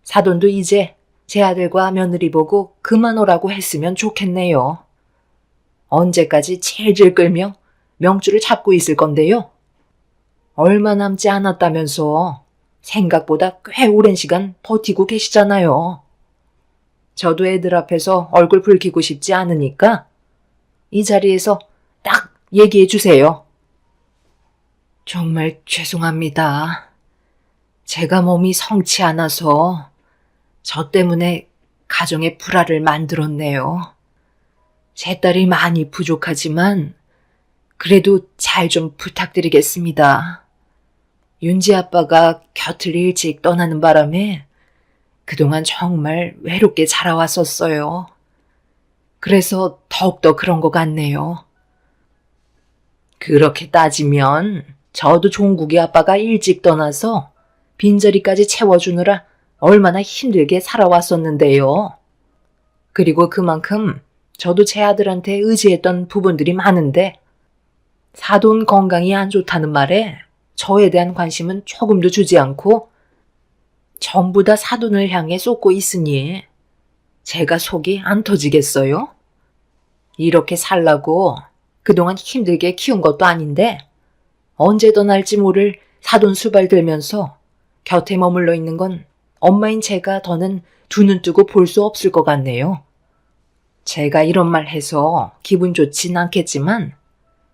[SPEAKER 2] 사돈도 이제 제 아들과 며느리 보고 그만 오라고 했으면 좋겠네요. 언제까지 질질 끌며 명줄을 잡고 있을 건데요. 얼마 남지 않았다면서 생각보다 꽤 오랜 시간 버티고 계시잖아요. 저도 애들 앞에서 얼굴 붉히고 싶지 않으니까 이 자리에서 딱 얘기해 주세요. 정말 죄송합니다. 제가 몸이 성치 않아서 저 때문에 가정의 불화를 만들었네요. 제 딸이 많이 부족하지만 그래도 잘 좀 부탁드리겠습니다. 윤지 아빠가 곁을 일찍 떠나는 바람에 그동안 정말 외롭게 자라왔었어요. 그래서 더욱더 그런 것 같네요. 그렇게 따지면 저도 종국이 아빠가 일찍 떠나서 빈자리까지 채워주느라 얼마나 힘들게 살아왔었는데요. 그리고 그만큼 저도 제 아들한테 의지했던 부분들이 많은데 사돈 건강이 안 좋다는 말에 저에 대한 관심은 조금도 주지 않고 전부 다 사돈을 향해 쏟고 있으니 제가 속이 안 터지겠어요? 이렇게 살라고 그동안 힘들게 키운 것도 아닌데 언제 떠날지 모를 사돈 수발 들면서 곁에 머물러 있는 건 엄마인 제가 더는 두 눈 뜨고 볼 수 없을 것 같네요. 제가 이런 말 해서 기분 좋진 않겠지만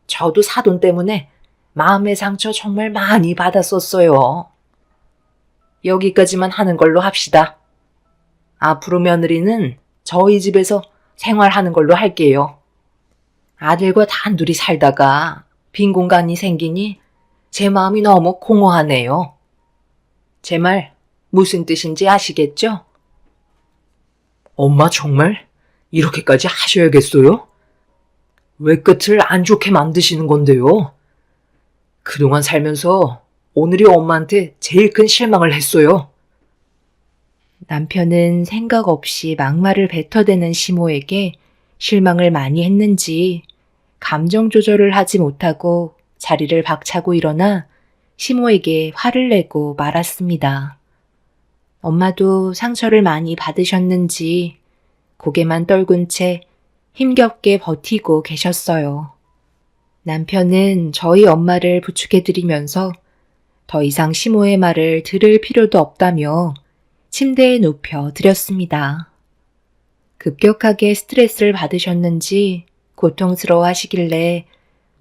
[SPEAKER 2] 저도 사돈 때문에 마음의 상처 정말 많이 받았었어요. 여기까지만 하는 걸로 합시다. 앞으로 며느리는 저희 집에서 생활하는 걸로 할게요. 아들과 단둘이 살다가 빈 공간이 생기니 제 마음이 너무 공허하네요. 제 말 무슨 뜻인지 아시겠죠? 엄마 정말 이렇게까지 하셔야겠어요? 왜 끝을 안 좋게 만드시는 건데요? 그동안 살면서 오늘이 엄마한테 제일 큰 실망을 했어요.
[SPEAKER 1] 남편은 생각 없이 막말을 뱉어대는 시모에게 실망을 많이 했는지 감정 조절을 하지 못하고 자리를 박차고 일어나 시모에게 화를 내고 말았습니다. 엄마도 상처를 많이 받으셨는지 고개만 떨군 채 힘겹게 버티고 계셨어요. 남편은 저희 엄마를 부축해드리면서 더 이상 시모의 말을 들을 필요도 없다며 침대에 눕혀 드렸습니다. 급격하게 스트레스를 받으셨는지 고통스러워 하시길래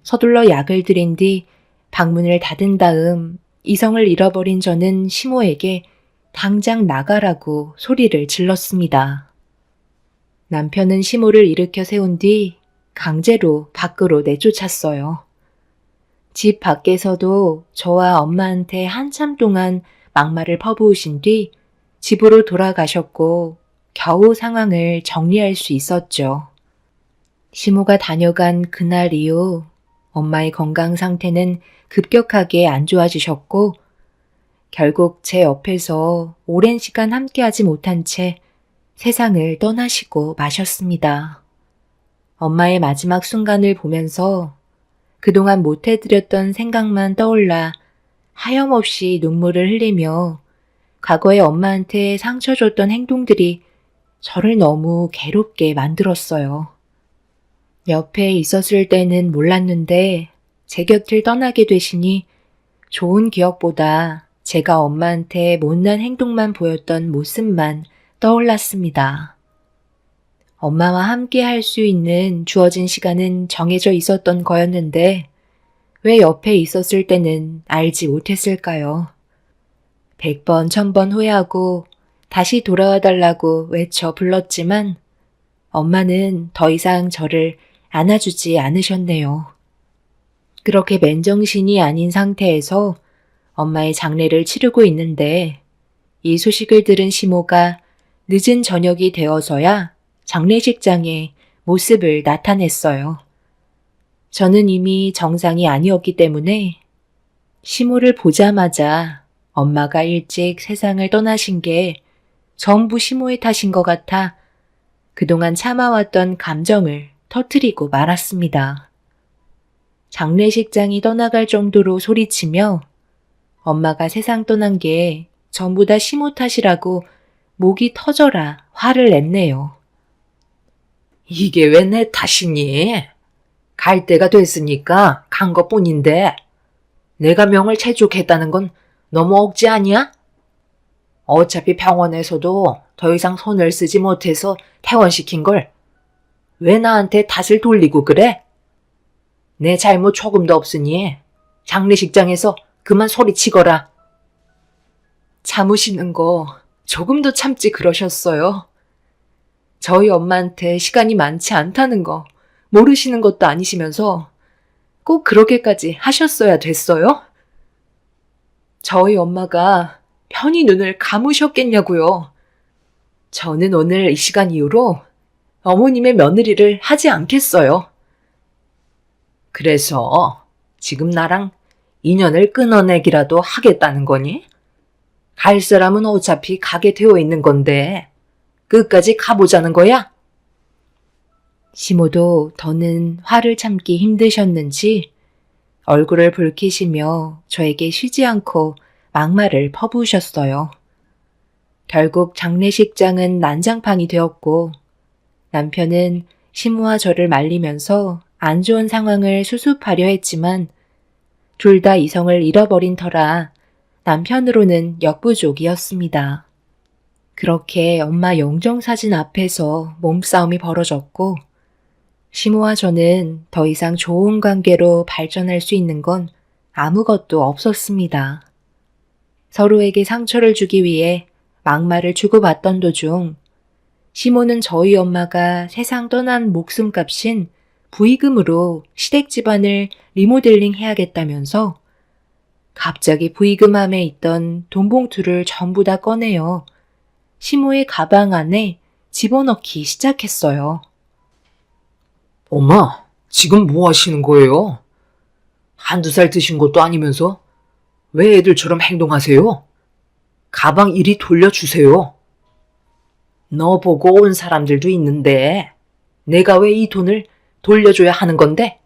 [SPEAKER 1] 서둘러 약을 드린 뒤 방문을 닫은 다음 이성을 잃어버린 저는 시모에게 당장 나가라고 소리를 질렀습니다. 남편은 시모를 일으켜 세운 뒤 강제로 밖으로 내쫓았어요. 집 밖에서도 저와 엄마한테 한참 동안 막말을 퍼부으신 뒤 집으로 돌아가셨고 겨우 상황을 정리할 수 있었죠. 시모가 다녀간 그날 이후 엄마의 건강 상태는 급격하게 안 좋아지셨고 결국 제 옆에서 오랜 시간 함께하지 못한 채 세상을 떠나시고 마셨습니다. 엄마의 마지막 순간을 보면서 그동안 못해드렸던 생각만 떠올라 하염없이 눈물을 흘리며 과거에 엄마한테 상처 줬던 행동들이 저를 너무 괴롭게 만들었어요. 옆에 있었을 때는 몰랐는데 제 곁을 떠나게 되시니 좋은 기억보다 제가 엄마한테 못난 행동만 보였던 모습만 떠올랐습니다. 엄마와 함께 할 수 있는 주어진 시간은 정해져 있었던 거였는데 왜 옆에 있었을 때는 알지 못했을까요? 100번, 1000번 후회하고 다시 돌아와 달라고 외쳐 불렀지만 엄마는 더 이상 저를 안아주지 않으셨네요. 그렇게 맨정신이 아닌 상태에서 엄마의 장례를 치르고 있는데 이 소식을 들은 시모가 늦은 저녁이 되어서야 장례식장에 모습을 나타냈어요. 저는 이미 정상이 아니었기 때문에 시모를 보자마자 엄마가 일찍 세상을 떠나신 게 전부 시모의 탓인 것 같아 그동안 참아왔던 감정을 터뜨리고 말았습니다. 장례식장이 떠나갈 정도로 소리치며 엄마가 세상 떠난 게 전부 다 시모 탓이라고 목이 터져라 화를 냈네요.
[SPEAKER 2] 이게 왜 내 탓이니? 갈 때가 됐으니까 간 것뿐인데 내가 명을 재촉했다는 건 너무 억지 아니야? 어차피 병원에서도 더 이상 손을 쓰지 못해서 퇴원시킨 걸 왜 나한테 탓을 돌리고 그래? 내 잘못 조금도 없으니 장례식장에서 그만 소리치거라.
[SPEAKER 1] 참으시는 거 조금도 참지 그러셨어요. 저희 엄마한테 시간이 많지 않다는 거 모르시는 것도 아니시면서 꼭 그렇게까지 하셨어야 됐어요? 저희 엄마가 편히 눈을 감으셨겠냐고요. 저는 오늘 이 시간 이후로 어머님의 며느리를 하지 않겠어요.
[SPEAKER 2] 그래서 지금 나랑 인연을 끊어내기라도 하겠다는 거니? 갈 사람은 어차피 가게 되어 있는 건데 끝까지 가보자는 거야?
[SPEAKER 1] 시모도 더는 화를 참기 힘드셨는지 얼굴을 붉히시며 저에게 쉬지 않고 막말을 퍼부으셨어요. 결국 장례식장은 난장판이 되었고 남편은 시모와 저를 말리면서 안 좋은 상황을 수습하려 했지만 둘 다 이성을 잃어버린 터라 남편으로는 역부족이었습니다. 그렇게 엄마 영정사진 앞에서 몸싸움이 벌어졌고, 시모와 저는 더 이상 좋은 관계로 발전할 수 있는 건 아무것도 없었습니다. 서로에게 상처를 주기 위해 막말을 주고받던 도중, 시모는 저희 엄마가 세상 떠난 목숨값인 부의금으로 시댁 집안을 리모델링 해야겠다면서 갑자기 부의금함에 있던 돈 봉투를 전부 다 꺼내어 시모의 가방 안에 집어넣기 시작했어요.
[SPEAKER 2] 엄마, 지금 뭐 하시는 거예요? 한두 살 드신 것도 아니면서 왜 애들처럼 행동하세요? 가방 이리 돌려주세요. 너 보고 온 사람들도 있는데 내가 왜 이 돈을 돌려줘야 하는 건데?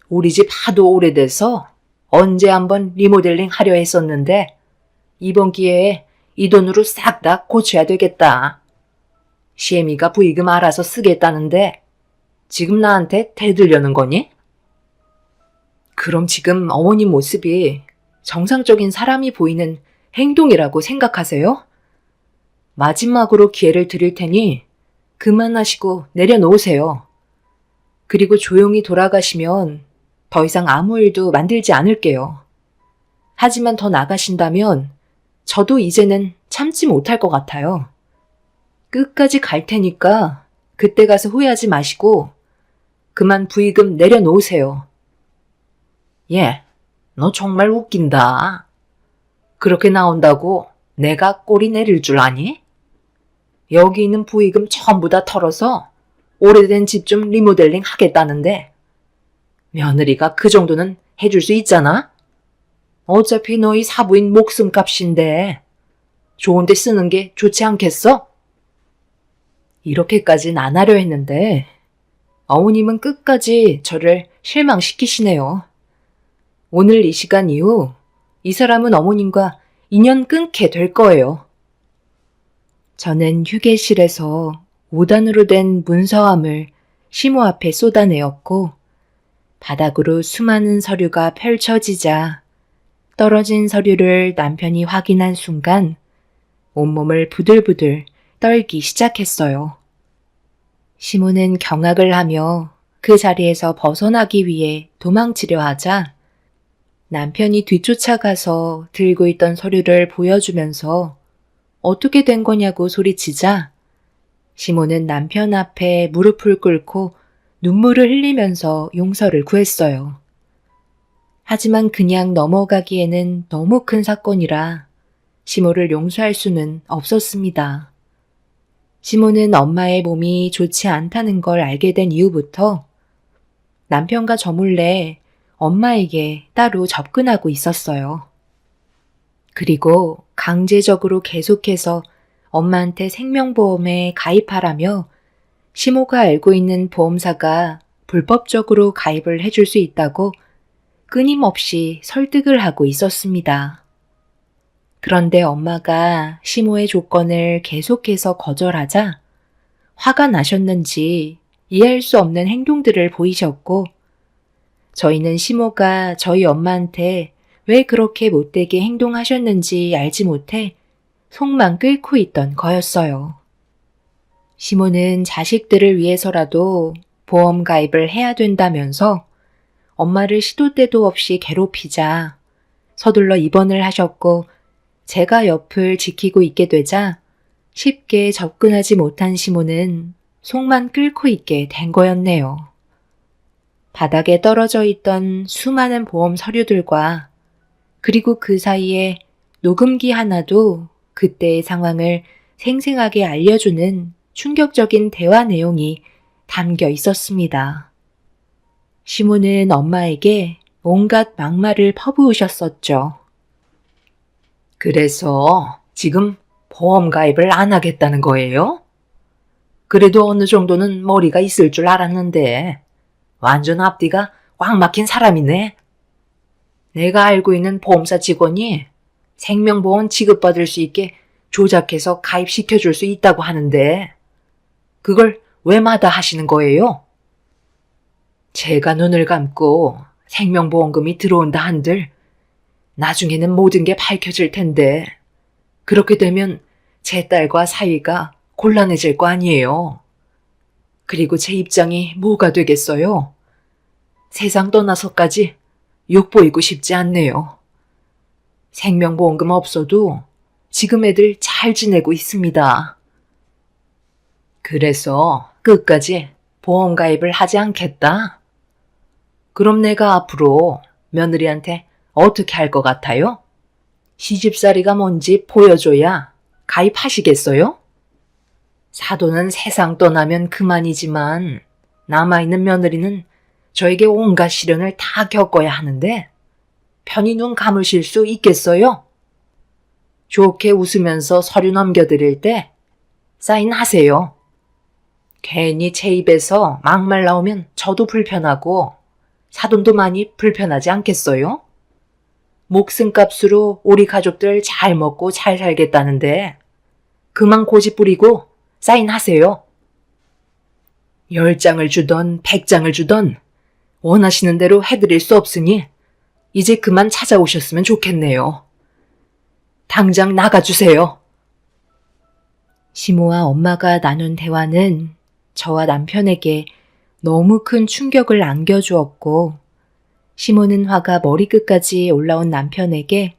[SPEAKER 2] 우리 집 하도 오래돼서 언제 한번 리모델링 하려 했었는데 이번 기회에 이 돈으로 싹 다 고쳐야 되겠다. 시애미가 부의금 알아서 쓰겠다는데 지금 나한테 대들려는 거니? 그럼 지금 어머니 모습이 정상적인 사람이 보이는 행동이라고 생각하세요? 마지막으로 기회를 드릴 테니 그만하시고 내려놓으세요. 그리고 조용히 돌아가시면 더 이상 아무 일도 만들지 않을게요. 하지만 더 나가신다면 저도 이제는 참지 못할 것 같아요. 끝까지 갈 테니까 그때 가서 후회하지 마시고 그만 부의금 내려놓으세요. 예, 너 정말 웃긴다. 그렇게 나온다고 내가 꼬리 내릴 줄 아니? 여기 있는 부의금 전부 다 털어서 오래된 집 좀 리모델링 하겠다는데 며느리가 그 정도는 해줄 수 있잖아? 어차피 너희 사부인 목숨값인데 좋은 데 쓰는 게 좋지 않겠어? 이렇게까진 안 하려 했는데 어머님은 끝까지 저를 실망시키시네요. 오늘 이 시간 이후 이 사람은 어머님과 인연 끊게 될 거예요. 저는 휴게실에서 5단으로 된 문서함을 시모 앞에 쏟아내었고 바닥으로 수많은 서류가 펼쳐지자 떨어진 서류를 남편이 확인한 순간 온몸을 부들부들 떨기 시작했어요. 시모는 경악을 하며 그 자리에서 벗어나기 위해 도망치려 하자 남편이 뒤쫓아가서 들고 있던 서류를 보여주면서 어떻게 된 거냐고 소리치자 시모는 남편 앞에 무릎을 꿇고 눈물을 흘리면서 용서를 구했어요. 하지만 그냥 넘어가기에는 너무 큰 사건이라 시모를 용서할 수는 없었습니다. 시모는 엄마의 몸이 좋지 않다는 걸 알게 된 이후부터 남편과 저 몰래 엄마에게 따로 접근하고 있었어요. 그리고 강제적으로 계속해서 엄마한테 생명보험에 가입하라며 시모가 알고 있는 보험사가 불법적으로 가입을 해줄 수 있다고 끊임없이 설득을 하고 있었습니다. 그런데 엄마가 시모의 조건을 계속해서 거절하자 화가 나셨는지 이해할 수 없는 행동들을 보이셨고 저희는 시모가 저희 엄마한테 왜 그렇게 못되게 행동하셨는지 알지 못해 속만 끓고 있던 거였어요. 시모는 자식들을 위해서라도 보험 가입을 해야 된다면서 엄마를 시도 때도 없이 괴롭히자 서둘러 입원을 하셨고 제가 옆을 지키고 있게 되자 쉽게 접근하지 못한 시모는 속만 끓고 있게 된 거였네요. 바닥에 떨어져 있던 수많은 보험 서류들과 그리고 그 사이에 녹음기 하나도 그때의 상황을 생생하게 알려주는 충격적인 대화 내용이 담겨 있었습니다. 시모는 엄마에게 온갖 막말을 퍼부으셨었죠. 그래서 지금 보험 가입을 안 하겠다는 거예요? 그래도 어느 정도는 머리가 있을 줄 알았는데 완전 앞뒤가 꽉 막힌 사람이네. 내가 알고 있는 보험사 직원이 생명보험 지급받을 수 있게 조작해서 가입시켜줄 수 있다고 하는데 그걸 왜 마다하시는 거예요? 제가 눈을 감고 생명보험금이 들어온다 한들 나중에는 모든 게 밝혀질 텐데 그렇게 되면 제 딸과 사이가 곤란해질 거 아니에요. 그리고 제 입장이 뭐가 되겠어요? 세상 떠나서까지 욕보이고 싶지 않네요. 생명보험금 없어도 지금 애들 잘 지내고 있습니다. 그래서 끝까지 보험 가입을 하지 않겠다? 그럼 내가 앞으로 며느리한테 어떻게 할 것 같아요? 시집살이가 뭔지 보여줘야 가입하시겠어요? 사돈은 세상 떠나면 그만이지만 남아있는 며느리는 저에게 온갖 시련을 다 겪어야 하는데 편히 눈 감으실 수 있겠어요? 좋게 웃으면서 서류 넘겨드릴 때 사인하세요. 괜히 제 입에서 막말 나오면 저도 불편하고 사돈도 많이 불편하지 않겠어요? 목숨값으로 우리 가족들 잘 먹고 잘 살겠다는데 그만 고집 부리고 사인하세요. 10장을 주던 100장을 주던 원하시는 대로 해드릴 수 없으니 이제 그만 찾아오셨으면 좋겠네요. 당장 나가주세요.
[SPEAKER 1] 시모와 엄마가 나눈 대화는 저와 남편에게 너무 큰 충격을 안겨주었고, 시모는 화가 머리끝까지 올라온 남편에게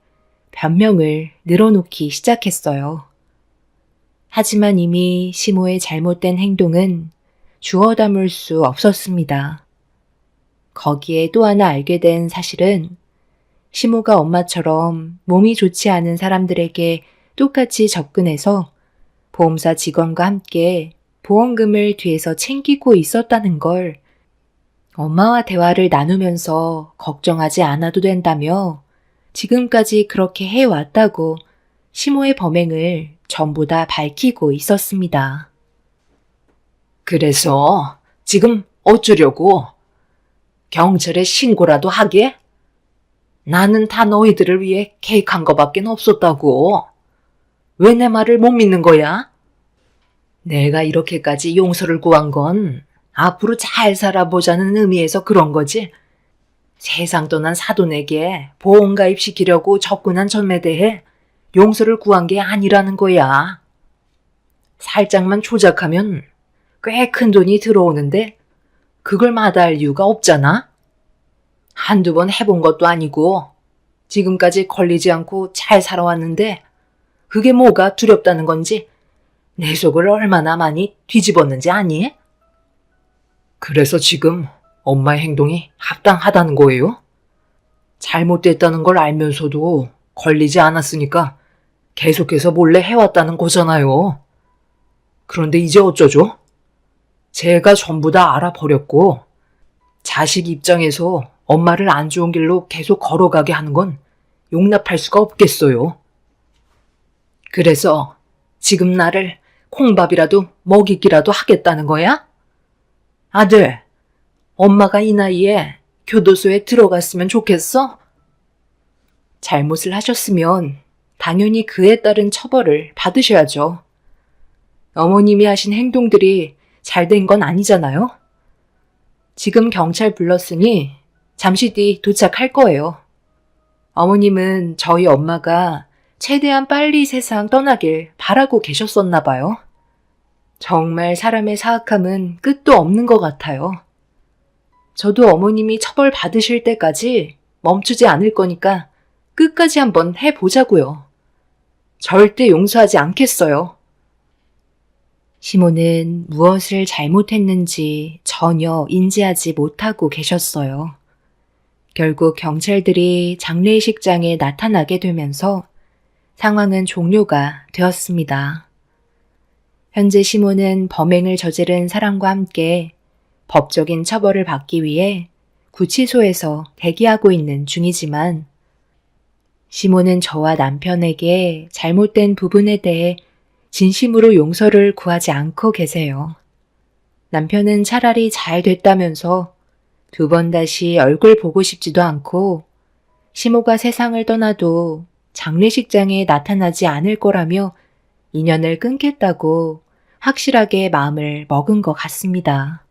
[SPEAKER 1] 변명을 늘어놓기 시작했어요. 하지만 이미 시모의 잘못된 행동은 주워 담을 수 없었습니다. 거기에 또 하나 알게 된 사실은 시모가 엄마처럼 몸이 좋지 않은 사람들에게 똑같이 접근해서 보험사 직원과 함께 보험금을 뒤에서 챙기고 있었다는 걸 엄마와 대화를 나누면서 걱정하지 않아도 된다며 지금까지 그렇게 해왔다고 시모의 범행을 전부 다 밝히고 있었습니다.
[SPEAKER 2] 그래서 지금 어쩌려고? 경찰에 신고라도 하게? 나는 다 너희들을 위해 계획한 거밖에 없었다고. 왜 내 말을 못 믿는 거야? 내가 이렇게까지 용서를 구한 건 앞으로 잘 살아보자는 의미에서 그런 거지. 세상 떠난 사돈에게 보험 가입시키려고 접근한 점에 대해 용서를 구한 게 아니라는 거야. 살짝만 조작하면 꽤 큰 돈이 들어오는데 그걸 마다할 이유가 없잖아. 한두 번 해본 것도 아니고 지금까지 걸리지 않고 잘 살아왔는데 그게 뭐가 두렵다는 건지 내 속을 얼마나 많이 뒤집었는지 아니? 그래서 지금 엄마의 행동이 합당하다는 거예요? 잘못됐다는 걸 알면서도 걸리지 않았으니까 계속해서 몰래 해왔다는 거잖아요. 그런데 이제 어쩌죠? 제가 전부 다 알아버렸고 자식 입장에서 엄마를 안 좋은 길로 계속 걸어가게 하는 건 용납할 수가 없겠어요. 그래서 지금 나를 콩밥이라도 먹이기라도 하겠다는 거야? 아들, 엄마가 이 나이에 교도소에 들어갔으면 좋겠어? 잘못을 하셨으면 당연히 그에 따른 처벌을 받으셔야죠. 어머님이 하신 행동들이 잘 된 건 아니잖아요? 지금 경찰 불렀으니 잠시 뒤 도착할 거예요. 어머님은 저희 엄마가 최대한 빨리 세상 떠나길 바라고 계셨었나 봐요. 정말 사람의 사악함은 끝도 없는 것 같아요. 저도 어머님이 처벌 받으실 때까지 멈추지 않을 거니까 끝까지 한번 해보자고요. 절대 용서하지 않겠어요.
[SPEAKER 1] 시모는 무엇을 잘못했는지 전혀 인지하지 못하고 계셨어요. 결국 경찰들이 장례식장에 나타나게 되면서 상황은 종료가 되었습니다. 현재 시모는 범행을 저지른 사람과 함께 법적인 처벌을 받기 위해 구치소에서 대기하고 있는 중이지만 시모는 저와 남편에게 잘못된 부분에 대해 진심으로 용서를 구하지 않고 계세요. 남편은 차라리 잘 됐다면서 두 번 다시 얼굴 보고 싶지도 않고 시모가 세상을 떠나도 장례식장에 나타나지 않을 거라며 인연을 끊겠다고 확실하게 마음을 먹은 것 같습니다.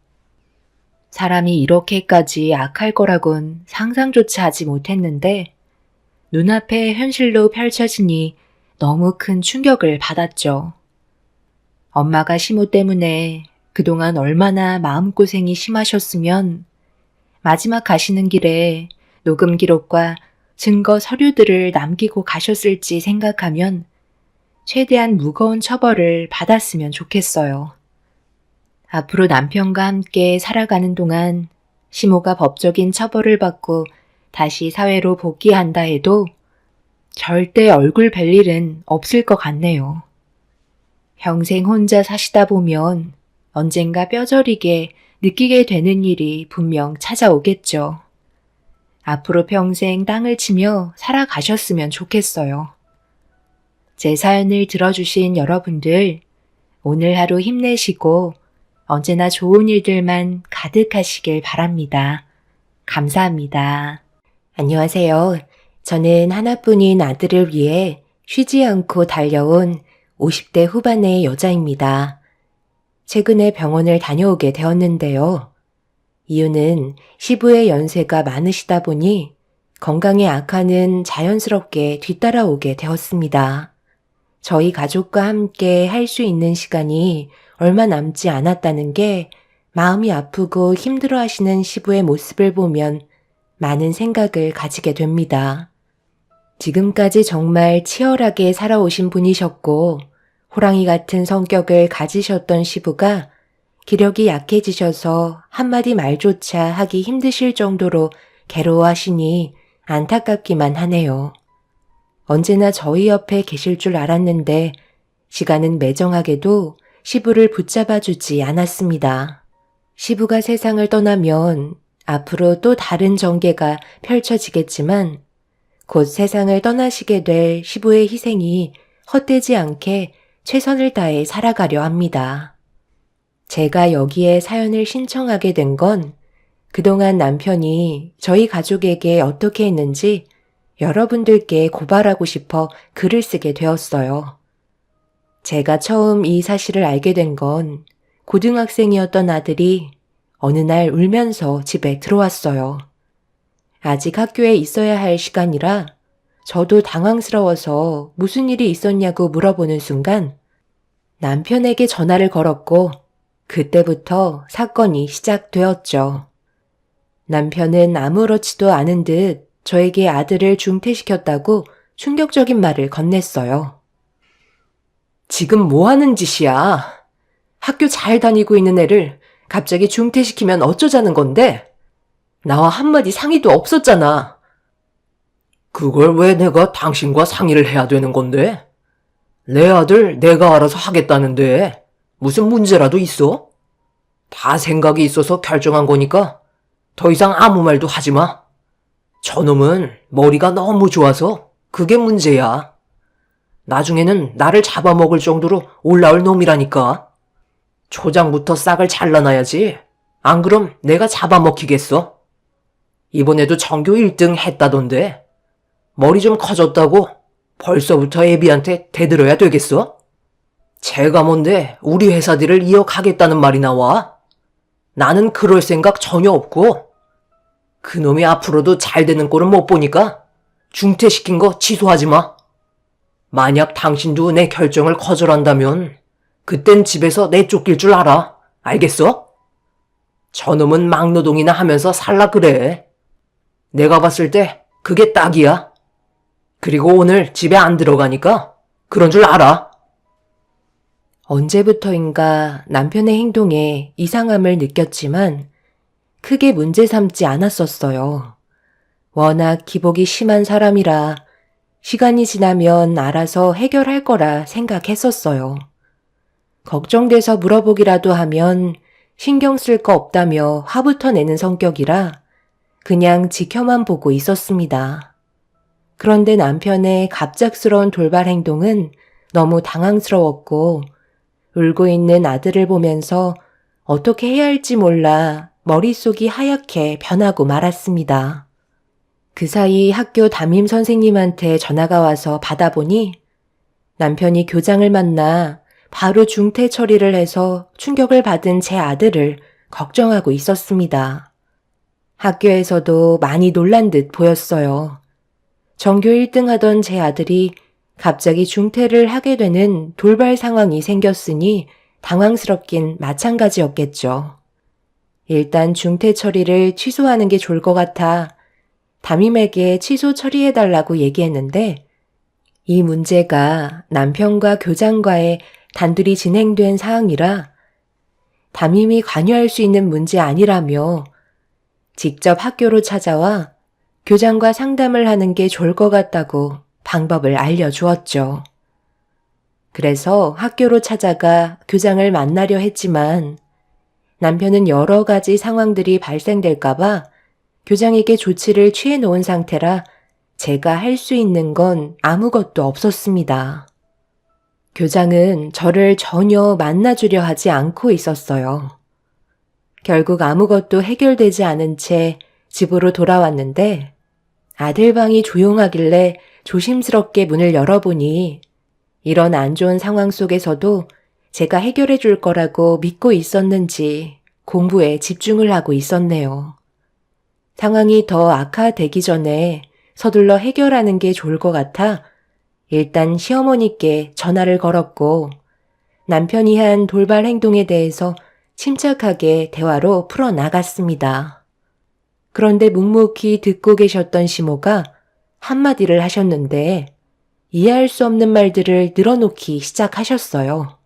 [SPEAKER 1] 사람이 이렇게까지 악할 거라곤 상상조차 하지 못했는데 눈앞에 현실로 펼쳐지니 너무 큰 충격을 받았죠. 엄마가 시모 때문에 그동안 얼마나 마음고생이 심하셨으면 마지막 가시는 길에 녹음 기록과 증거 서류들을 남기고 가셨을지 생각하면 최대한 무거운 처벌을 받았으면 좋겠어요. 앞으로 남편과 함께 살아가는 동안 시모가 법적인 처벌을 받고 다시 사회로 복귀한다 해도 절대 얼굴 뵐 일은 없을 것 같네요. 평생 혼자 사시다 보면 언젠가 뼈저리게 느끼게 되는 일이 분명 찾아오겠죠. 앞으로 평생 땅을 치며 살아가셨으면 좋겠어요. 제 사연을 들어주신 여러분들, 오늘 하루 힘내시고 언제나 좋은 일들만 가득하시길 바랍니다. 감사합니다. 안녕하세요. 저는 하나뿐인 아들을 위해 쉬지 않고 달려온 50대 후반의 여자입니다. 최근에 병원을 다녀오게 되었는데요. 이유는 시부의 연세가 많으시다 보니 건강의 악화는 자연스럽게 뒤따라오게 되었습니다. 저희 가족과 함께 할 수 있는 시간이 얼마 남지 않았다는 게 마음이 아프고 힘들어 하시는 시부의 모습을 보면 많은 생각을 가지게 됩니다. 지금까지 정말 치열하게 살아오신 분이셨고 호랑이 같은 성격을 가지셨던 시부가 기력이 약해지셔서 한마디 말조차 하기 힘드실 정도로 괴로워하시니 안타깝기만 하네요. 언제나 저희 옆에 계실 줄 알았는데 시간은 매정하게도 시부를 붙잡아주지 않았습니다. 시부가 세상을 떠나면 앞으로 또 다른 전개가 펼쳐지겠지만 곧 세상을 떠나시게 될 시부의 희생이 헛되지 않게 최선을 다해 살아가려 합니다. 제가 여기에 사연을 신청하게 된 건 그동안 남편이 저희 가족에게 어떻게 했는지 여러분들께 고발하고 싶어 글을 쓰게 되었어요. 제가 처음 이 사실을 알게 된 건 고등학생이었던 아들이 어느 날 울면서 집에 들어왔어요. 아직 학교에 있어야 할 시간이라 저도 당황스러워서 무슨 일이 있었냐고 물어보는 순간 남편에게 전화를 걸었고 그때부터 사건이 시작되었죠. 남편은 아무렇지도 않은 듯 저에게 아들을 중퇴시켰다고 충격적인 말을 건넸어요. 지금 뭐 하는 짓이야? 학교 잘 다니고 있는 애를 갑자기 중퇴시키면 어쩌자는 건데? 나와 한마디 상의도 없었잖아. 그걸 왜 내가 당신과 상의를 해야 되는 건데? 내 아들 내가 알아서 하겠다는데 무슨 문제라도 있어? 다 생각이 있어서 결정한 거니까 더 이상 아무 말도 하지 마. 저놈은 머리가 너무 좋아서 그게 문제야. 나중에는 나를 잡아먹을 정도로 올라올 놈이라니까. 초장부터 싹을 잘라놔야지. 안 그럼 내가 잡아먹히겠어. 이번에도 전교 1등 했다던데. 머리 좀 커졌다고 벌써부터 애비한테 대들어야 되겠어? 제가 뭔데 우리 회사들을 이어가겠다는 말이 나와? 나는 그럴 생각 전혀 없고 그놈이 앞으로도 잘 되는 꼴은 못 보니까 중퇴시킨 거 취소하지 마. 만약 당신도 내 결정을 거절한다면 그땐 집에서 내쫓길 줄 알아. 알겠어? 저놈은 막노동이나 하면서 살라 그래. 내가 봤을 때 그게 딱이야. 그리고 오늘 집에 안 들어가니까 그런 줄 알아. 언제부터인가 남편의 행동에 이상함을 느꼈지만 크게 문제 삼지 않았었어요. 워낙 기복이 심한 사람이라 시간이 지나면 알아서 해결할 거라 생각했었어요. 걱정돼서 물어보기라도 하면 신경 쓸 거 없다며 화부터 내는 성격이라 그냥 지켜만 보고 있었습니다. 그런데 남편의 갑작스러운 돌발 행동은 너무 당황스러웠고 울고 있는 아들을 보면서 어떻게 해야 할지 몰라 머릿속이 하얗게 변하고 말았습니다. 그 사이 학교 담임 선생님한테 전화가 와서 받아보니 남편이 교장을 만나 바로 중퇴 처리를 해서 충격을 받은 제 아들을 걱정하고 있었습니다. 학교에서도 많이 놀란 듯 보였어요. 전교 1등 하던 제 아들이 갑자기 중퇴를 하게 되는 돌발 상황이 생겼으니 당황스럽긴 마찬가지였겠죠. 일단 중퇴 처리를 취소하는 게 좋을 것 같아 담임에게 취소 처리해달라고 얘기했는데 이 문제가 남편과 교장과의 단둘이 진행된 사항이라 담임이 관여할 수 있는 문제 아니라며 직접 학교로 찾아와 교장과 상담을 하는 게 좋을 것 같다고 방법을 알려주었죠. 그래서 학교로 찾아가 교장을 만나려 했지만 남편은 여러 가지 상황들이 발생될까봐 교장에게 조치를 취해 놓은 상태라 제가 할 수 있는 건 아무것도 없었습니다. 교장은 저를 전혀 만나주려 하지 않고 있었어요. 결국 아무것도 해결되지 않은 채 집으로 돌아왔는데 아들 방이 조용하길래 조심스럽게 문을 열어보니 이런 안 좋은 상황 속에서도 제가 해결해 줄 거라고 믿고 있었는지 공부에 집중을 하고 있었네요. 상황이 더 악화되기 전에 서둘러 해결하는 게 좋을 것 같아 일단 시어머니께 전화를 걸었고 남편이 한 돌발 행동에 대해서 침착하게 대화로 풀어나갔습니다. 그런데 묵묵히 듣고 계셨던 시모가 한마디를 하셨는데 이해할 수 없는 말들을 늘어놓기 시작하셨어요.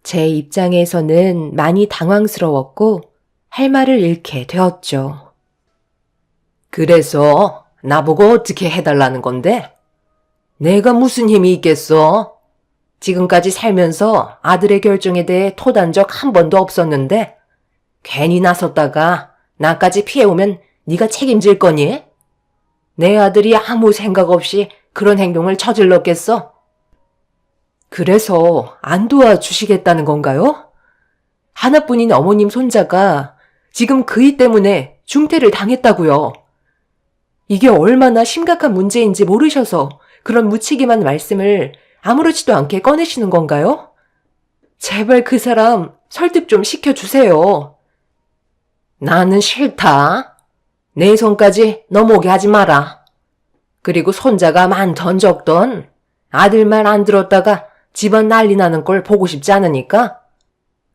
[SPEAKER 1] 제 입장에서는 많이 당황스러웠고 할 말을 잃게 되었죠.
[SPEAKER 2] 그래서 나보고 어떻게 해달라는 건데? 내가 무슨 힘이 있겠어? 지금까지 살면서 아들의 결정에 대해 토단 적 한 번도 없었는데 괜히 나섰다가 나까지 피해오면 네가 책임질 거니? 내 아들이 아무 생각 없이 그런 행동을 저질렀겠어? 그래서 안 도와주시겠다는 건가요? 하나뿐인 어머님 손자가 지금 그이 때문에 중퇴를 당했다고요. 이게 얼마나 심각한 문제인지 모르셔서 그런 무책임한 말씀을 아무렇지도 않게 꺼내시는 건가요? 제발 그 사람 설득 좀 시켜주세요. 나는 싫다. 내 손까지 넘어오게 하지 마라. 그리고 손자가 많던 적던 아들 말 안 들었다가 집안 난리 나는 걸 보고 싶지 않으니까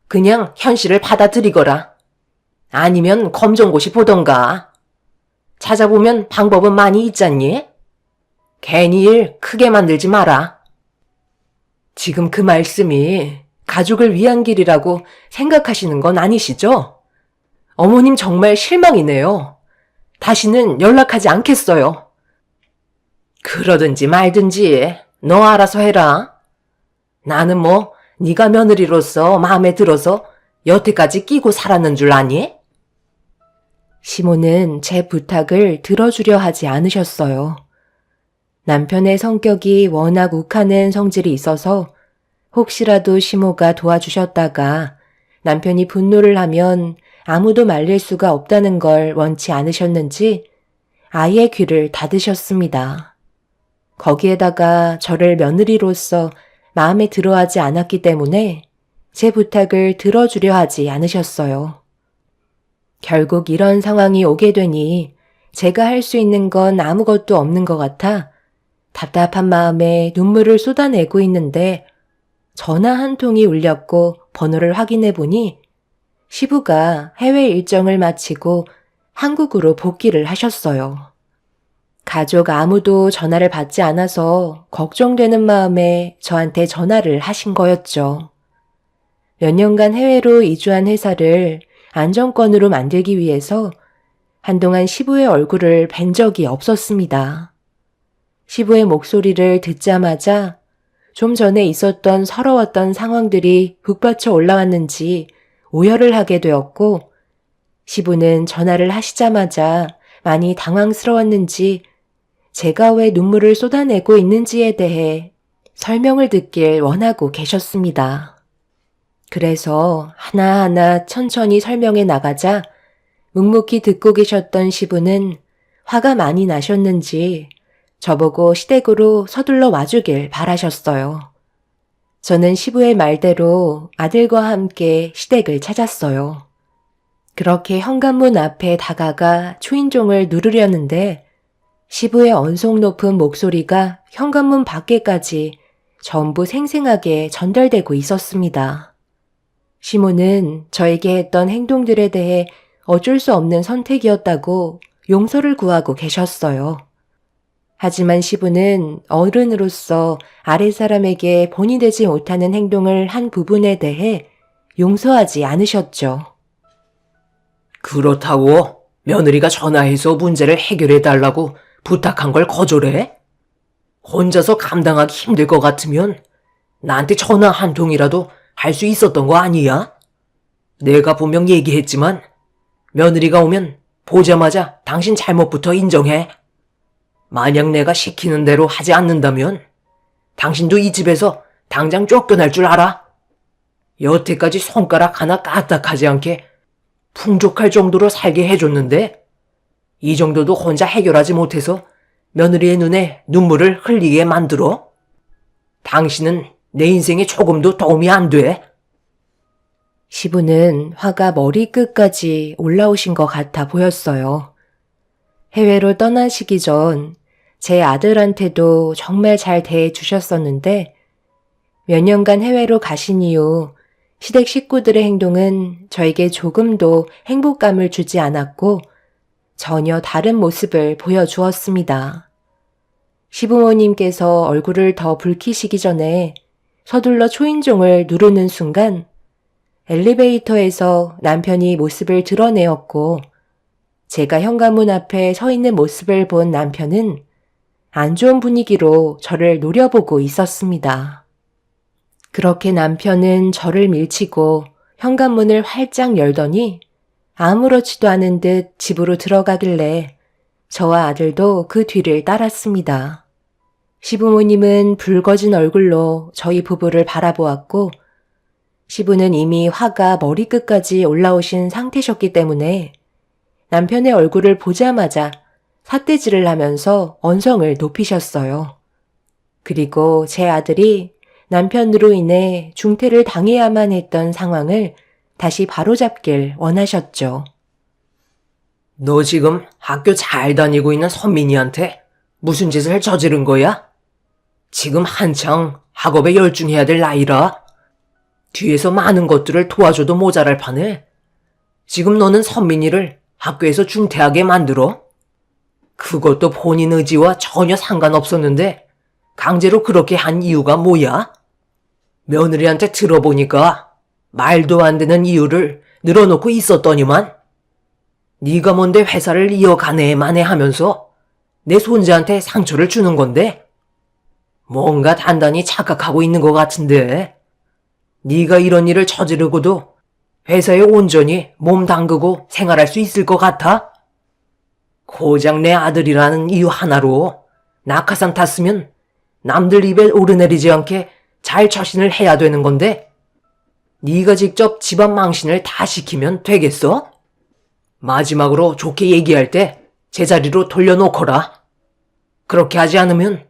[SPEAKER 2] 그냥 현실을 받아들이거라. 아니면 검정고시 보던가. 찾아보면 방법은 많이 있잖니? 괜히 일 크게 만들지 마라. 지금 그 말씀이 가족을 위한 길이라고 생각하시는 건 아니시죠? 어머님 정말 실망이네요. 다시는 연락하지 않겠어요. 그러든지 말든지 너 알아서 해라. 나는 뭐 네가 며느리로서 마음에 들어서 여태까지 끼고 살았는 줄 아니?
[SPEAKER 1] 시모는 제 부탁을 들어주려 하지 않으셨어요. 남편의 성격이 워낙 욱하는 성질이 있어서 혹시라도 시모가 도와주셨다가 남편이 분노를 하면 아무도 말릴 수가 없다는 걸 원치 않으셨는지 아예 귀를 닫으셨습니다. 거기에다가 저를 며느리로서 마음에 들어하지 않았기 때문에 제 부탁을 들어주려 하지 않으셨어요. 결국 이런 상황이 오게 되니 제가 할 수 있는 건 아무것도 없는 것 같아 답답한 마음에 눈물을 쏟아내고 있는데 전화 한 통이 울렸고 번호를 확인해 보니 시부가 해외 일정을 마치고 한국으로 복귀를 하셨어요. 가족 아무도 전화를 받지 않아서 걱정되는 마음에 저한테 전화를 하신 거였죠. 몇 년간 해외로 이주한 회사를 안정권으로 만들기 위해서 한동안 시부의 얼굴을 뵌 적이 없었습니다. 시부의 목소리를 듣자마자 좀 전에 있었던 서러웠던 상황들이 북받쳐 올라왔는지 오열을 하게 되었고 시부는 전화를 하시자마자 많이 당황스러웠는지 제가 왜 눈물을 쏟아내고 있는지에 대해 설명을 듣길 원하고 계셨습니다. 그래서 하나하나 천천히 설명해 나가자 묵묵히 듣고 계셨던 시부는 화가 많이 나셨는지 저보고 시댁으로 서둘러 와주길 바라셨어요. 저는 시부의 말대로 아들과 함께 시댁을 찾았어요. 그렇게 현관문 앞에 다가가 초인종을 누르려는데 시부의 언성 높은 목소리가 현관문 밖에까지 전부 생생하게 전달되고 있었습니다. 시모는 저에게 했던 행동들에 대해 어쩔 수 없는 선택이었다고 용서를 구하고 계셨어요. 하지만 시부는 어른으로서 아랫사람에게 본이 되지 못하는 행동을 한 부분에 대해 용서하지 않으셨죠.
[SPEAKER 2] 그렇다고 며느리가 전화해서 문제를 해결해달라고 부탁한 걸 거절해? 혼자서 감당하기 힘들 것 같으면 나한테 전화 한 통이라도 할 수 있었던 거 아니야? 내가 분명 얘기했지만 며느리가 오면 보자마자 당신 잘못부터 인정해. 만약 내가 시키는 대로 하지 않는다면 당신도 이 집에서 당장 쫓겨날 줄 알아? 여태까지 손가락 하나 까딱하지 않게 풍족할 정도로 살게 해줬는데 이 정도도 혼자 해결하지 못해서 며느리의 눈에 눈물을 흘리게 만들어? 당신은 내 인생에 조금도 도움이 안 돼.
[SPEAKER 1] 시부는 화가 머리끝까지 올라오신 것 같아 보였어요. 해외로 떠나시기 전 제 아들한테도 정말 잘 대해주셨었는데 몇 년간 해외로 가신 이후 시댁 식구들의 행동은 저에게 조금도 행복감을 주지 않았고 전혀 다른 모습을 보여주었습니다. 시부모님께서 얼굴을 더 붉히시기 전에 서둘러 초인종을 누르는 순간 엘리베이터에서 남편이 모습을 드러내었고 제가 현관문 앞에 서 있는 모습을 본 남편은 안 좋은 분위기로 저를 노려보고 있었습니다. 그렇게 남편은 저를 밀치고 현관문을 활짝 열더니 아무렇지도 않은 듯 집으로 들어가길래 저와 아들도 그 뒤를 따랐습니다. 시부모님은 붉어진 얼굴로 저희 부부를 바라보았고 시부는 이미 화가 머리끝까지 올라오신 상태셨기 때문에 남편의 얼굴을 보자마자 삿대질을 하면서 언성을 높이셨어요. 그리고 제 아들이 남편으로 인해 중퇴를 당해야만 했던 상황을 다시 바로잡길 원하셨죠.
[SPEAKER 2] 너 지금 학교 잘 다니고 있는 선민이한테 무슨 짓을 저지른 거야? 지금 한창 학업에 열중해야 될 나이라 뒤에서 많은 것들을 도와줘도 모자랄 판에 지금 너는 선민이를 학교에서 중퇴하게 만들어? 그것도 본인 의지와 전혀 상관없었는데 강제로 그렇게 한 이유가 뭐야? 며느리한테 들어보니까 말도 안 되는 이유를 늘어놓고 있었더니만 네가 뭔데 회사를 이어가네 마네 하면서 내 손자한테 상처를 주는 건데 뭔가 단단히 착각하고 있는 것 같은데 네가 이런 일을 저지르고도 회사에 온전히 몸 담그고 생활할 수 있을 것 같아? 고작 내 아들이라는 이유 하나로 낙하산 탔으면 남들 입에 오르내리지 않게 잘 처신을 해야 되는 건데 네가 직접 집안 망신을 다 시키면 되겠어? 마지막으로 좋게 얘기할 때 제자리로 돌려놓거라. 그렇게 하지 않으면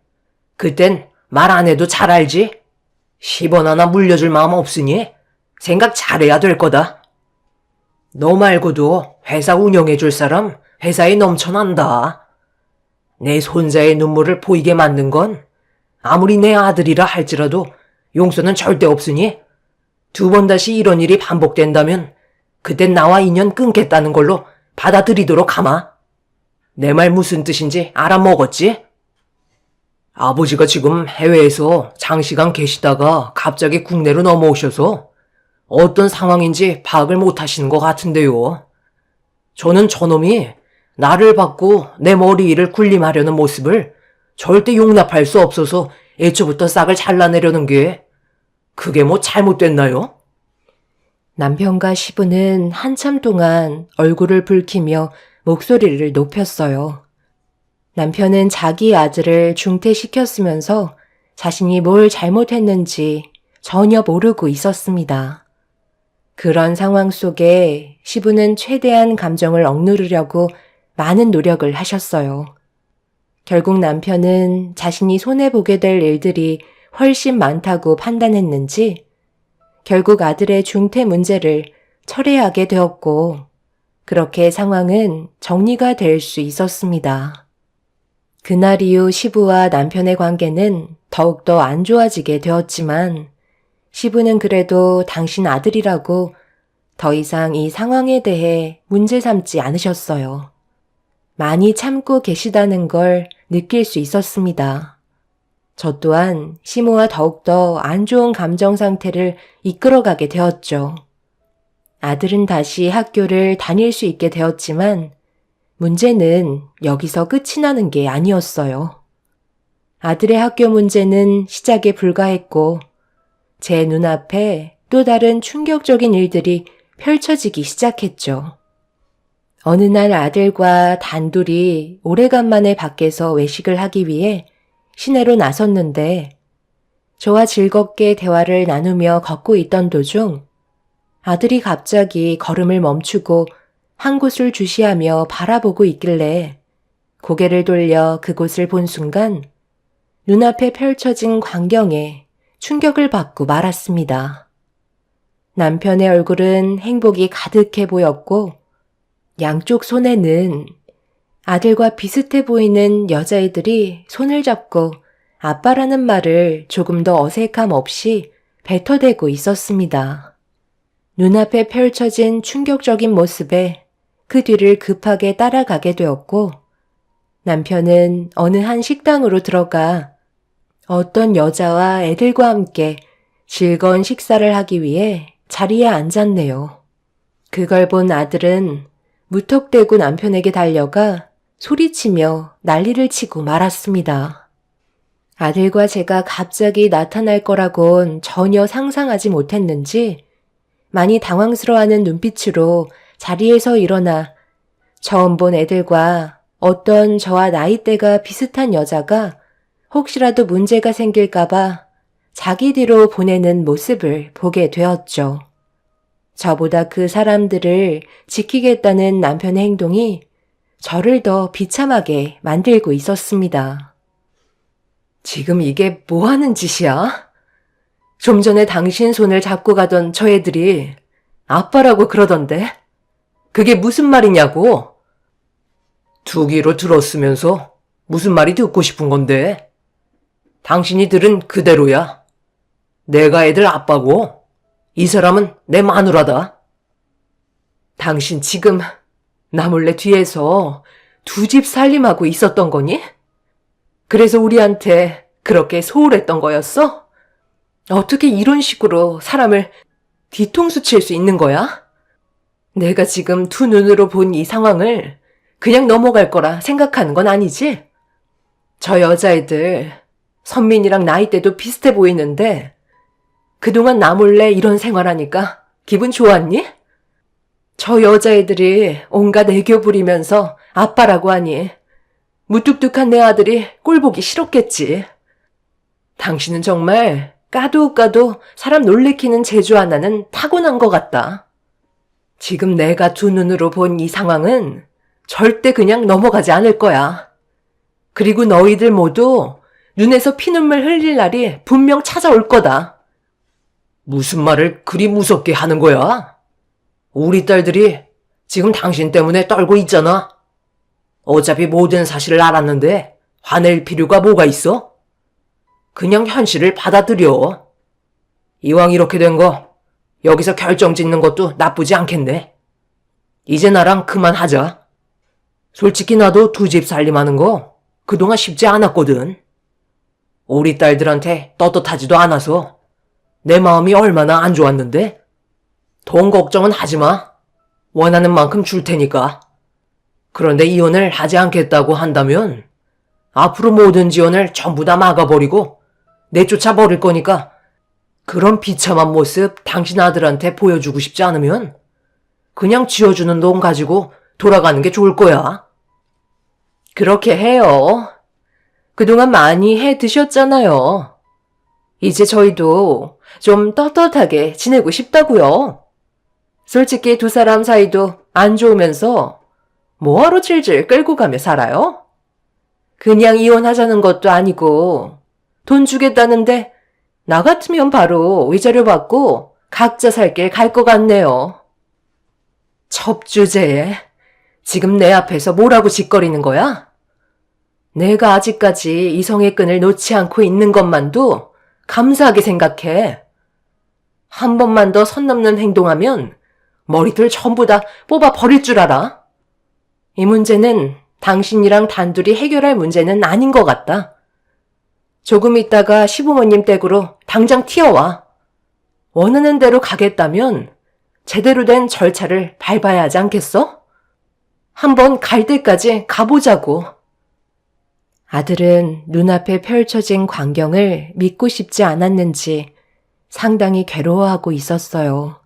[SPEAKER 2] 그땐 말 안 해도 잘 알지? 10원 하나 물려줄 마음 없으니 생각 잘해야 될 거다. 너 말고도 회사 운영해줄 사람 회사에 넘쳐난다. 내 손자의 눈물을 보이게 만든 건 아무리 내 아들이라 할지라도 용서는 절대 없으니 2번 다시 이런 일이 반복된다면 그땐 나와 인연 끊겠다는 걸로 받아들이도록 하마. 내 말 무슨 뜻인지 알아먹었지? 아버지가 지금 해외에서 장시간 계시다가 갑자기 국내로 넘어오셔서 어떤 상황인지 파악을 못 하시는 것 같은데요. 저는 저놈이 나를 받고 내 머리 위를 군림하려는 모습을 절대 용납할 수 없어서 애초부터 싹을 잘라내려는 게 그게 뭐 잘못됐나요?
[SPEAKER 1] 남편과 시부는 한참 동안 얼굴을 붉히며 목소리를 높였어요. 남편은 자기 아들을 중퇴시켰으면서 자신이 뭘 잘못했는지 전혀 모르고 있었습니다. 그런 상황 속에 시부는 최대한 감정을 억누르려고 많은 노력을 하셨어요. 결국 남편은 자신이 손해보게 될 일들이 훨씬 많다고 판단했는지 결국 아들의 중퇴 문제를 철회하게 되었고 그렇게 상황은 정리가 될 수 있었습니다. 그날 이후 시부와 남편의 관계는 더욱더 안 좋아지게 되었지만 시부는 그래도 당신 아들이라고 더 이상 이 상황에 대해 문제 삼지 않으셨어요. 많이 참고 계시다는 걸 느낄 수 있었습니다. 저 또한 시모와 더욱더 안 좋은 감정 상태를 이끌어가게 되었죠. 아들은 다시 학교를 다닐 수 있게 되었지만 문제는 여기서 끝이 나는 게 아니었어요. 아들의 학교 문제는 시작에 불과했고 제 눈앞에 또 다른 충격적인 일들이 펼쳐지기 시작했죠. 어느 날 아들과 단둘이 오래간만에 밖에서 외식을 하기 위해 시내로 나섰는데 저와 즐겁게 대화를 나누며 걷고 있던 도중 아들이 갑자기 걸음을 멈추고 한 곳을 주시하며 바라보고 있길래 고개를 돌려 그곳을 본 순간 눈앞에 펼쳐진 광경에 충격을 받고 말았습니다. 남편의 얼굴은 행복이 가득해 보였고 양쪽 손에는 아들과 비슷해 보이는 여자애들이 손을 잡고 아빠라는 말을 조금 더 어색함 없이 뱉어대고 있었습니다. 눈앞에 펼쳐진 충격적인 모습에 그 뒤를 급하게 따라가게 되었고 남편은 어느 한 식당으로 들어가 어떤 여자와 애들과 함께 즐거운 식사를 하기 위해 자리에 앉았네요. 그걸 본 아들은 무턱대고 남편에게 달려가 소리치며 난리를 치고 말았습니다. 아들과 제가 갑자기 나타날 거라곤 전혀 상상하지 못했는지 많이 당황스러워하는 눈빛으로 자리에서 일어나 처음 본 애들과 어떤 저와 나이대가 비슷한 여자가 혹시라도 문제가 생길까봐 자기 뒤로 보내는 모습을 보게 되었죠. 저보다 그 사람들을 지키겠다는 남편의 행동이 저를 더 비참하게 만들고 있었습니다. 지금 이게 뭐 하는 짓이야? 좀 전에 당신 손을 잡고 가던 저 애들이 아빠라고 그러던데? 그게 무슨 말이냐고? 두 귀로 들었으면서 무슨 말이 듣고 싶은 건데? 당신이 들은 그대로야. 내가 애들 아빠고 이 사람은 내 마누라다. 당신 지금 나 몰래 뒤에서 두 집 살림하고 있었던 거니? 그래서 우리한테 그렇게 소홀했던 거였어? 어떻게 이런 식으로 사람을 뒤통수 칠 수 있는 거야? 내가 지금 두 눈으로 본 이 상황을 그냥 넘어갈 거라 생각하는 건 아니지? 저 여자애들 선민이랑 나이대도 비슷해 보이는데 그동안 나 몰래 이런 생활하니까 기분 좋았니? 저 여자애들이 온갖 애교 부리면서 아빠라고 하니 무뚝뚝한 내 아들이 꼴보기 싫었겠지. 당신은 정말 까도 사람 놀래키는 재주 하나는 타고난 것 같다. 지금 내가 두 눈으로 본 이 상황은 절대 그냥 넘어가지 않을 거야. 그리고 너희들 모두 눈에서 피눈물 흘릴 날이 분명 찾아올 거다. 무슨 말을 그리 무섭게 하는 거야? 우리 딸들이 지금 당신 때문에 떨고 있잖아. 어차피 모든 사실을 알았는데 화낼 필요가 뭐가 있어? 그냥 현실을 받아들여. 이왕 이렇게 된 거 여기서 결정 짓는 것도 나쁘지 않겠네. 이제 나랑 그만하자. 솔직히 나도 두 집 살림하는 거 그동안 쉽지 않았거든. 우리 딸들한테 떳떳하지도 않아서 내 마음이 얼마나 안 좋았는데. 돈 걱정은 하지 마. 원하는 만큼 줄 테니까. 그런데 이혼을 하지 않겠다고 한다면 앞으로 모든 지원을 전부 다 막아버리고 내쫓아 버릴 거니까 그런 비참한 모습 당신 아들한테 보여주고 싶지 않으면 그냥 쥐어주는 돈 가지고 돌아가는 게 좋을 거야. 그렇게 해요. 그동안 많이 해 드셨잖아요. 이제 저희도 좀 떳떳하게 지내고 싶다고요. 솔직히 두 사람 사이도 안 좋으면서 뭐하러 질질 끌고 가며 살아요? 그냥 이혼하자는 것도 아니고 돈 주겠다는데 나 같으면 바로 위자료 받고 각자 살 길 갈 것 같네요. 첩주제에 지금 내 앞에서 뭐라고 짓거리는 거야?
[SPEAKER 2] 내가 아직까지 이성의 끈을 놓지 않고 있는 것만도 감사하게 생각해. 한 번만 더 선 넘는 행동하면 머리들 전부 다 뽑아 버릴 줄 알아. 이 문제는 당신이랑 단둘이 해결할 문제는 아닌 것 같다. 조금 있다가 시부모님 댁으로 당장 튀어와. 원하는 대로 가겠다면 제대로 된 절차를 밟아야 하지 않겠어? 한번 갈 때까지 가보자고.
[SPEAKER 1] 아들은 눈앞에 펼쳐진 광경을 믿고 싶지 않았는지 상당히 괴로워하고 있었어요.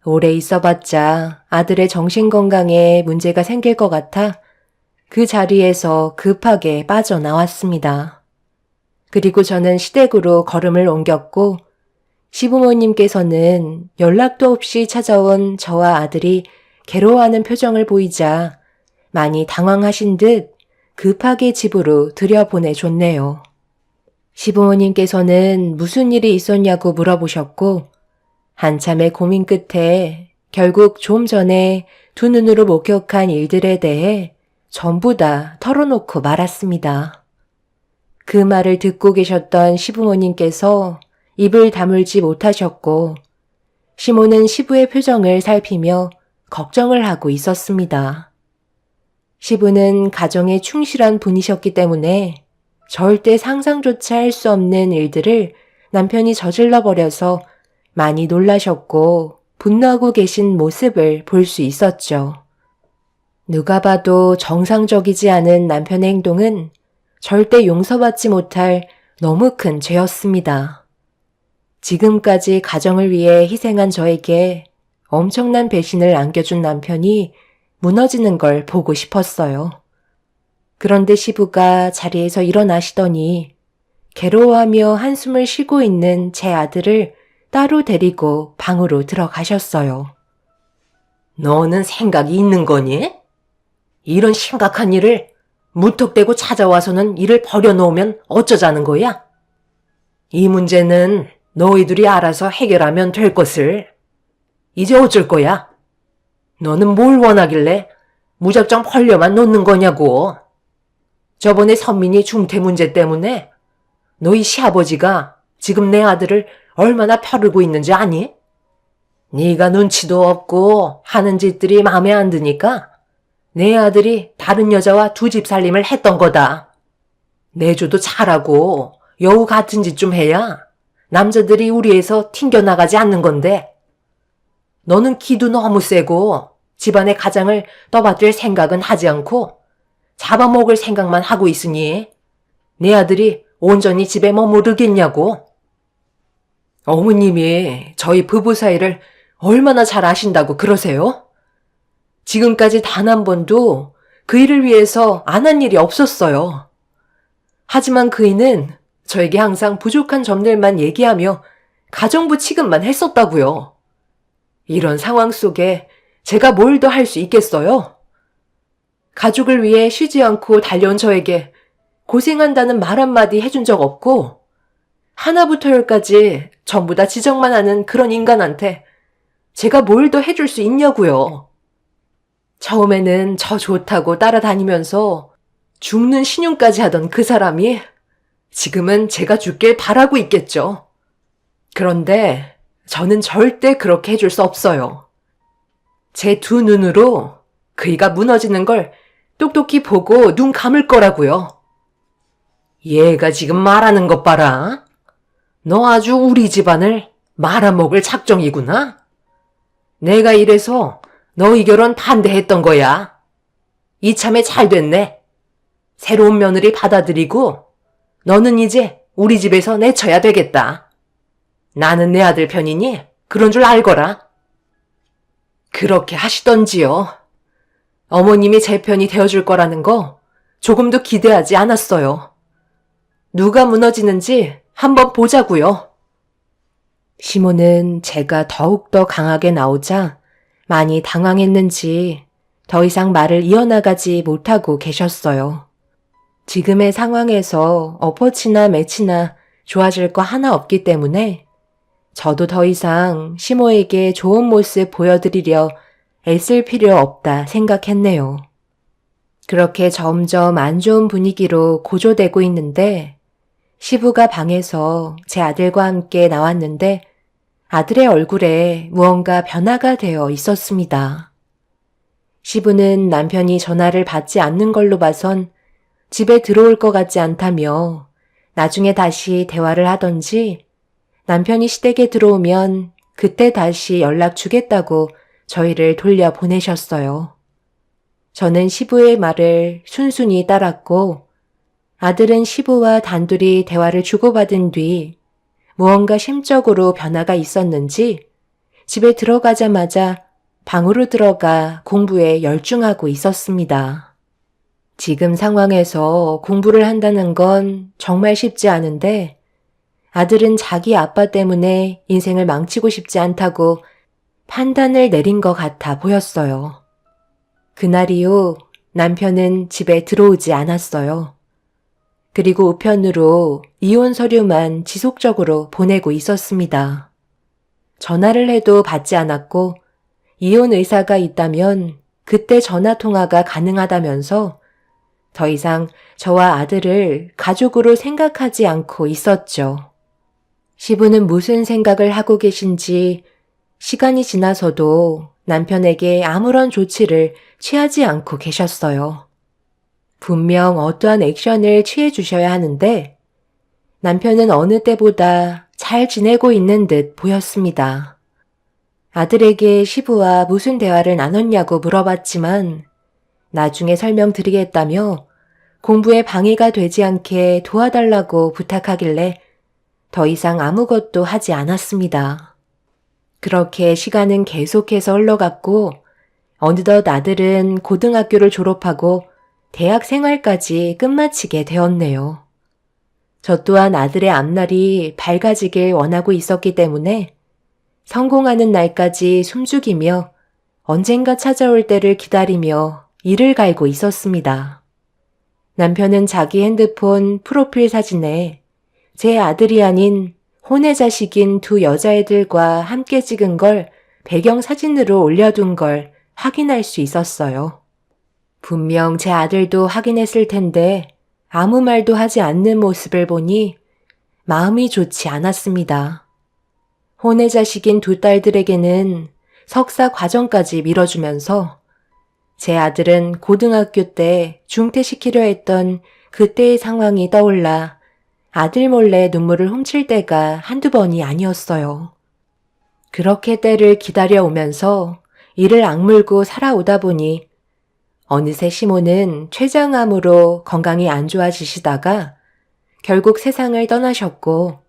[SPEAKER 1] 오래 있어봤자 아들의 정신건강에 문제가 생길 것 같아 그 자리에서 급하게 빠져나왔습니다. 그리고 저는 시댁으로 걸음을 옮겼고 시부모님께서는 연락도 없이 찾아온 저와 아들이 괴로워하는 표정을 보이자 많이 당황하신 듯 급하게 집으로 들여보내줬네요. 시부모님께서는 무슨 일이 있었냐고 물어보셨고 한참의 고민 끝에 결국 좀 전에 두 눈으로 목격한 일들에 대해 전부 다 털어놓고 말았습니다. 그 말을 듣고 계셨던 시부모님께서 입을 다물지 못하셨고 시모는 시부의 표정을 살피며 걱정을 하고 있었습니다. 시부는 가정에 충실한 분이셨기 때문에 절대 상상조차 할 수 없는 일들을 남편이 저질러 버려서 많이 놀라셨고 분노하고 계신 모습을 볼 수 있었죠. 누가 봐도 정상적이지 않은 남편의 행동은 절대 용서받지 못할 너무 큰 죄였습니다. 지금까지 가정을 위해 희생한 저에게 엄청난 배신을 안겨준 남편이 무너지는 걸 보고 싶었어요. 그런데 시부가 자리에서 일어나시더니 괴로워하며 한숨을 쉬고 있는 제 아들을 따로 데리고 방으로 들어가셨어요.
[SPEAKER 2] 너는 생각이 있는 거니? 이런 심각한 일을 무턱대고 찾아와서는 일을 버려놓으면 어쩌자는 거야? 이 문제는 너희들이 알아서 해결하면 될 것을. 이제 어쩔 거야? 너는 뭘 원하길래 무작정 벌려만 놓는 거냐고. 저번에 선민이 중퇴 문제 때문에 너희 시아버지가 지금 내 아들을 얼마나 펴르고 있는지 아니? 네가 눈치도 없고 하는 짓들이 마음에 안 드니까 내 아들이 다른 여자와 두 집 살림을 했던 거다. 내조도 잘하고 여우 같은 짓 좀 해야 남자들이 우리에서 튕겨나가지 않는 건데 너는 기도 너무 세고 집안의 가장을 떠받들 생각은 하지 않고 잡아먹을 생각만 하고 있으니 내 아들이 온전히 집에 머무르겠냐고. 어머님이 저희 부부 사이를 얼마나 잘 아신다고 그러세요? 지금까지 단 한 번도 그 일을 위해서 안 한 일이 없었어요. 하지만 그이는 저에게 항상 부족한 점들만 얘기하며 가정부 취급만 했었다고요. 이런 상황 속에 제가 뭘 더 할 수 있겠어요? 가족을 위해 쉬지 않고 달려온 저에게 고생한다는 말 한마디 해준 적 없고 하나부터 열까지 전부 다 지적만 하는 그런 인간한테 제가 뭘 더 해줄 수 있냐고요. 처음에는 저 좋다고 따라다니면서 죽는 신용까지 하던 그 사람이 지금은 제가 죽길 바라고 있겠죠. 그런데 저는 절대 그렇게 해줄 수 없어요. 제 두 눈으로 그이가 무너지는 걸 똑똑히 보고 눈 감을 거라고요. 얘가 지금 말하는 것 봐라. 너 아주 우리 집안을 말아먹을 작정이구나. 내가 이래서 너희 결혼 반대했던 거야. 이참에 잘 됐네. 새로운 며느리 받아들이고 너는 이제 우리 집에서 내쳐야 되겠다. 나는 내 아들 편이니 그런 줄 알거라. 그렇게 하시던지요. 어머님이 제 편이 되어줄 거라는 거 조금도 기대하지 않았어요. 누가 무너지는지 한번 보자고요.
[SPEAKER 1] 시모는 제가 더욱더 강하게 나오자 많이 당황했는지 더 이상 말을 이어나가지 못하고 계셨어요. 지금의 상황에서 엎어치나 매치나 좋아질 거 하나 없기 때문에 저도 더 이상 시모에게 좋은 모습 보여드리려 애쓸 필요 없다 생각했네요. 그렇게 점점 안 좋은 분위기로 고조되고 있는데 시부가 방에서 제 아들과 함께 나왔는데 아들의 얼굴에 무언가 변화가 되어 있었습니다. 시부는 남편이 전화를 받지 않는 걸로 봐선 집에 들어올 것 같지 않다며 나중에 다시 대화를 하던지 남편이 시댁에 들어오면 그때 다시 연락 주겠다고 저희를 돌려보내셨어요. 저는 시부의 말을 순순히 따랐고 아들은 시부와 단둘이 대화를 주고받은 뒤 무언가 심적으로 변화가 있었는지 집에 들어가자마자 방으로 들어가 공부에 열중하고 있었습니다. 지금 상황에서 공부를 한다는 건 정말 쉽지 않은데 아들은 자기 아빠 때문에 인생을 망치고 싶지 않다고 판단을 내린 것 같아 보였어요. 그날 이후 남편은 집에 들어오지 않았어요. 그리고 우편으로 이혼 서류만 지속적으로 보내고 있었습니다. 전화를 해도 받지 않았고 이혼 의사가 있다면 그때 전화 통화가 가능하다면서 더 이상 저와 아들을 가족으로 생각하지 않고 있었죠. 시부는 무슨 생각을 하고 계신지 시간이 지나서도 남편에게 아무런 조치를 취하지 않고 계셨어요. 분명 어떠한 액션을 취해 주셔야 하는데 남편은 어느 때보다 잘 지내고 있는 듯 보였습니다. 아들에게 시부와 무슨 대화를 나눴냐고 물어봤지만 나중에 설명드리겠다며 공부에 방해가 되지 않게 도와달라고 부탁하길래 더 이상 아무것도 하지 않았습니다. 그렇게 시간은 계속해서 흘러갔고 어느덧 아들은 고등학교를 졸업하고 대학 생활까지 끝마치게 되었네요. 저 또한 아들의 앞날이 밝아지길 원하고 있었기 때문에 성공하는 날까지 숨죽이며 언젠가 찾아올 때를 기다리며 이를 갈고 있었습니다. 남편은 자기 핸드폰 프로필 사진에 제 아들이 아닌 혼의 자식인 두 여자애들과 함께 찍은 걸 배경 사진으로 올려둔 걸 확인할 수 있었어요. 분명 제 아들도 확인했을 텐데 아무 말도 하지 않는 모습을 보니 마음이 좋지 않았습니다. 혼의 자식인 두 딸들에게는 석사 과정까지 밀어주면서 제 아들은 고등학교 때 중퇴시키려 했던 그때의 상황이 떠올라 아들 몰래 눈물을 훔칠 때가 한두 번이 아니었어요. 그렇게 때를 기다려오면서 이를 악물고 살아오다 보니 어느새 시모는 췌장암으로 건강이 안 좋아지시다가 결국 세상을 떠나셨고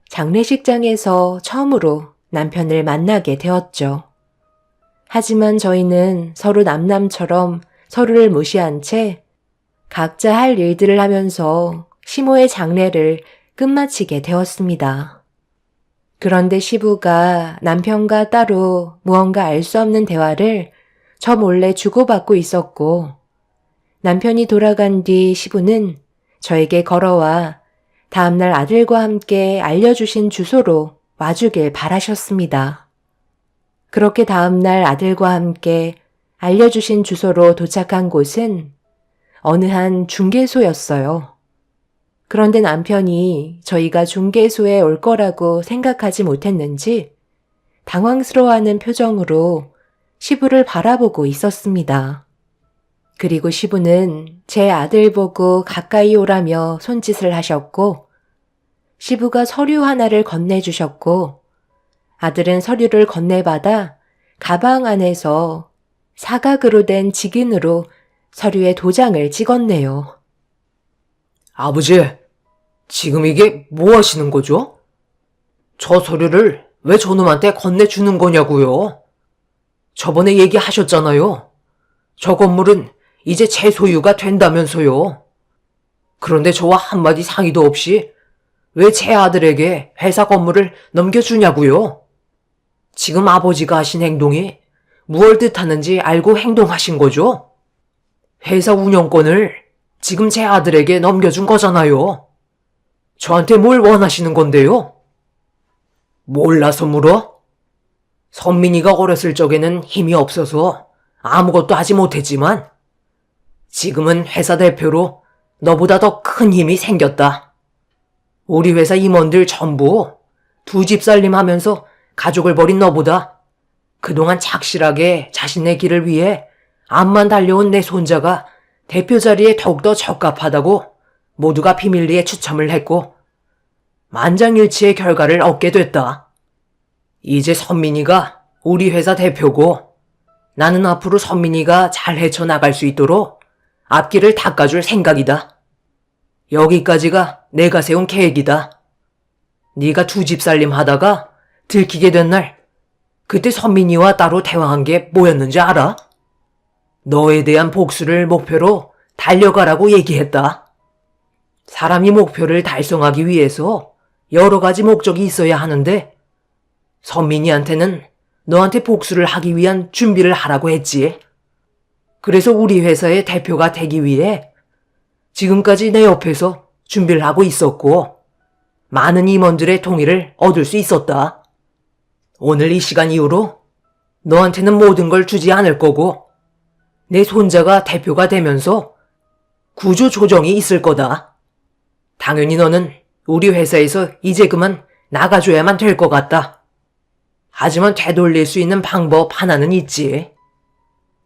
[SPEAKER 1] 장례식장에서 처음으로 남편을 만나게 되었죠. 하지만 저희는 서로 남남처럼 서로를 무시한 채 각자 할 일들을 하면서 시모의 장례를 끝마치게 되었습니다. 그런데 시부가 남편과 따로 무언가 알 수 없는 대화를 저 몰래 주고받고 있었고 남편이 돌아간 뒤 시부는 저에게 걸어와 다음날 아들과 함께 알려주신 주소로 와주길 바라셨습니다. 그렇게 다음날 아들과 함께 알려주신 주소로 도착한 곳은 어느 한 중개소였어요. 그런데 남편이 저희가 중개소에 올 거라고 생각하지 못했는지 당황스러워하는 표정으로 시부를 바라보고 있었습니다. 그리고 시부는 제 아들 보고 가까이 오라며 손짓을 하셨고 시부가 서류 하나를 건네주셨고 아들은 서류를 건네받아 가방 안에서 사각으로 된 직인으로 서류에 도장을 찍었네요.
[SPEAKER 2] 아버지, 지금 이게 뭐 하시는 거죠? 저 서류를 왜 저놈한테 건네주는 거냐고요? 저번에 얘기하셨잖아요. 저 건물은 이제 제 소유가 된다면서요. 그런데 저와 한마디 상의도 없이 왜 제 아들에게 회사 건물을 넘겨주냐고요? 지금 아버지가 하신 행동이 무얼 뜻하는지 알고 행동하신 거죠? 회사 운영권을 지금 제 아들에게 넘겨준 거잖아요. 저한테 뭘 원하시는 건데요? 몰라서 물어? 선민이가 어렸을 적에는 힘이 없어서 아무것도 하지 못했지만 지금은 회사 대표로 너보다 더 큰 힘이 생겼다. 우리 회사 임원들 전부 두 집 살림하면서 가족을 버린 너보다 그동안 착실하게 자신의 길을 위해 앞만 달려온 내 손자가 대표 자리에 더욱더 적합하다고 모두가 비밀리에 추첨을 했고 만장일치의 결과를 얻게 됐다. 이제 선민이가 우리 회사 대표고 나는 앞으로 선민이가 잘 헤쳐나갈 수 있도록 앞길을 닦아줄 생각이다. 여기까지가 내가 세운 계획이다. 네가 두 집 살림 하다가 들키게 된 날 그때 선민이와 따로 대화한 게 뭐였는지 알아? 너에 대한 복수를 목표로 달려가라고 얘기했다. 사람이 목표를 달성하기 위해서 여러 가지 목적이 있어야 하는데 선민이한테는 너한테 복수를 하기 위한 준비를 하라고 했지. 그래서 우리 회사의 대표가 되기 위해 지금까지 내 옆에서 준비를 하고 있었고 많은 임원들의 동의를 얻을 수 있었다. 오늘 이 시간 이후로 너한테는 모든 걸 주지 않을 거고 내 손자가 대표가 되면서 구조 조정이 있을 거다. 당연히 너는 우리 회사에서 이제 그만 나가줘야만 될 것 같다. 하지만 되돌릴 수 있는 방법 하나는 있지.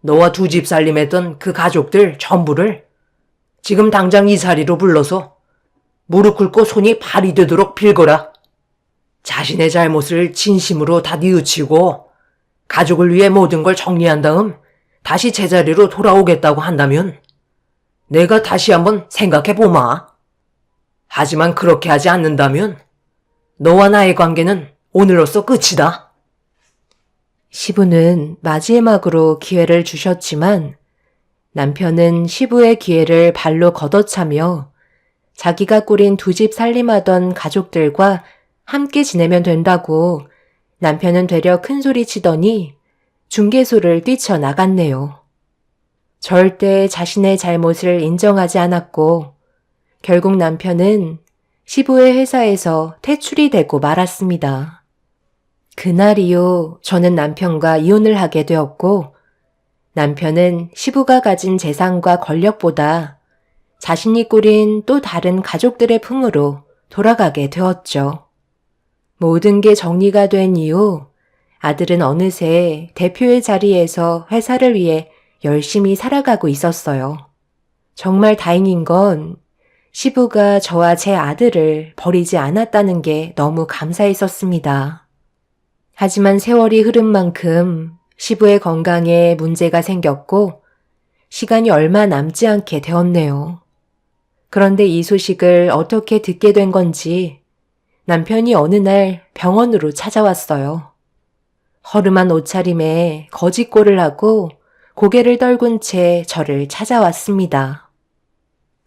[SPEAKER 2] 너와 두 집 살림했던 그 가족들 전부를 지금 당장 이 자리로 불러서 무릎 꿇고 손이 발이 되도록 빌거라. 자신의 잘못을 진심으로 다 뉘우치고 가족을 위해 모든 걸 정리한 다음 다시 제자리로 돌아오겠다고 한다면 내가 다시 한번 생각해보마. 하지만 그렇게 하지 않는다면 너와 나의 관계는 오늘로써 끝이다.
[SPEAKER 1] 시부는 마지막으로 기회를 주셨지만 남편은 시부의 기회를 발로 걷어차며 자기가 꾸린 두 집 살림하던 가족들과 함께 지내면 된다고 남편은 되려 큰소리 치더니 중개소를 뛰쳐나갔네요. 절대 자신의 잘못을 인정하지 않았고 결국 남편은 시부의 회사에서 퇴출이 되고 말았습니다. 그날 이후 저는 남편과 이혼을 하게 되었고 남편은 시부가 가진 재산과 권력보다 자신이 꾸린 또 다른 가족들의 품으로 돌아가게 되었죠. 모든 게 정리가 된 이후 아들은 어느새 대표의 자리에서 회사를 위해 열심히 살아가고 있었어요. 정말 다행인 건 시부가 저와 제 아들을 버리지 않았다는 게 너무 감사했었습니다. 하지만 세월이 흐른 만큼 시부의 건강에 문제가 생겼고 시간이 얼마 남지 않게 되었네요. 그런데 이 소식을 어떻게 듣게 된 건지 남편이 어느 날 병원으로 찾아왔어요. 허름한 옷차림에 거짓골을 하고 고개를 떨군 채 저를 찾아왔습니다.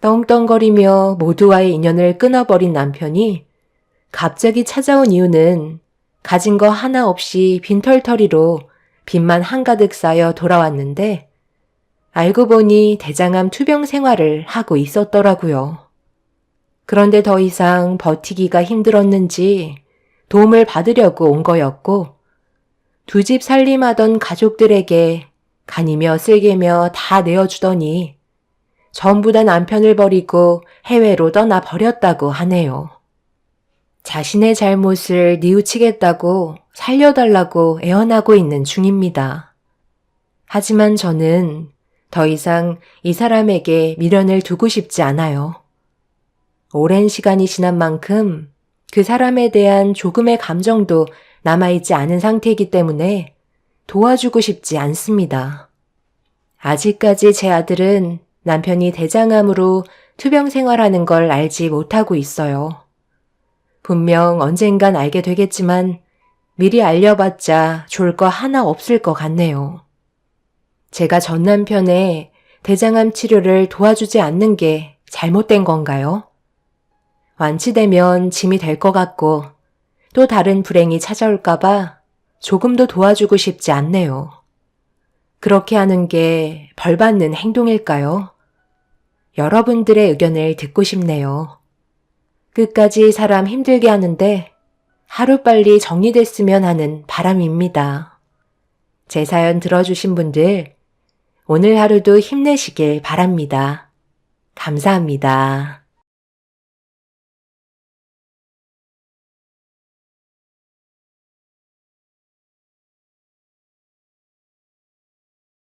[SPEAKER 1] 떵떵거리며 모두와의 인연을 끊어버린 남편이 갑자기 찾아온 이유는 가진 거 하나 없이 빈털터리로 빚만 한가득 쌓여 돌아왔는데 알고 보니 대장암 투병 생활을 하고 있었더라고요. 그런데 더 이상 버티기가 힘들었는지 도움을 받으려고 온 거였고 두 집 살림하던 가족들에게 간이며 쓸개며 다 내어주더니 전부 다 남편을 버리고 해외로 떠나버렸다고 하네요. 자신의 잘못을 뉘우치겠다고 살려달라고 애원하고 있는 중입니다. 하지만 저는 더 이상 이 사람에게 미련을 두고 싶지 않아요. 오랜 시간이 지난 만큼 그 사람에 대한 조금의 감정도 남아있지 않은 상태이기 때문에 도와주고 싶지 않습니다. 아직까지 제 아들은 남편이 대장암으로 투병 생활하는 걸 알지 못하고 있어요. 분명 언젠간 알게 되겠지만 미리 알려봤자 좋을 거 하나 없을 것 같네요. 제가 전 남편의 대장암 치료를 도와주지 않는 게 잘못된 건가요? 완치되면 짐이 될 것 같고 또 다른 불행이 찾아올까봐 조금도 도와주고 싶지 않네요. 그렇게 하는 게 벌 받는 행동일까요? 여러분들의 의견을 듣고 싶네요. 끝까지 사람 힘들게 하는데 하루빨리 정리됐으면 하는 바람입니다. 제 사연 들어주신 분들, 오늘 하루도 힘내시길 바랍니다. 감사합니다.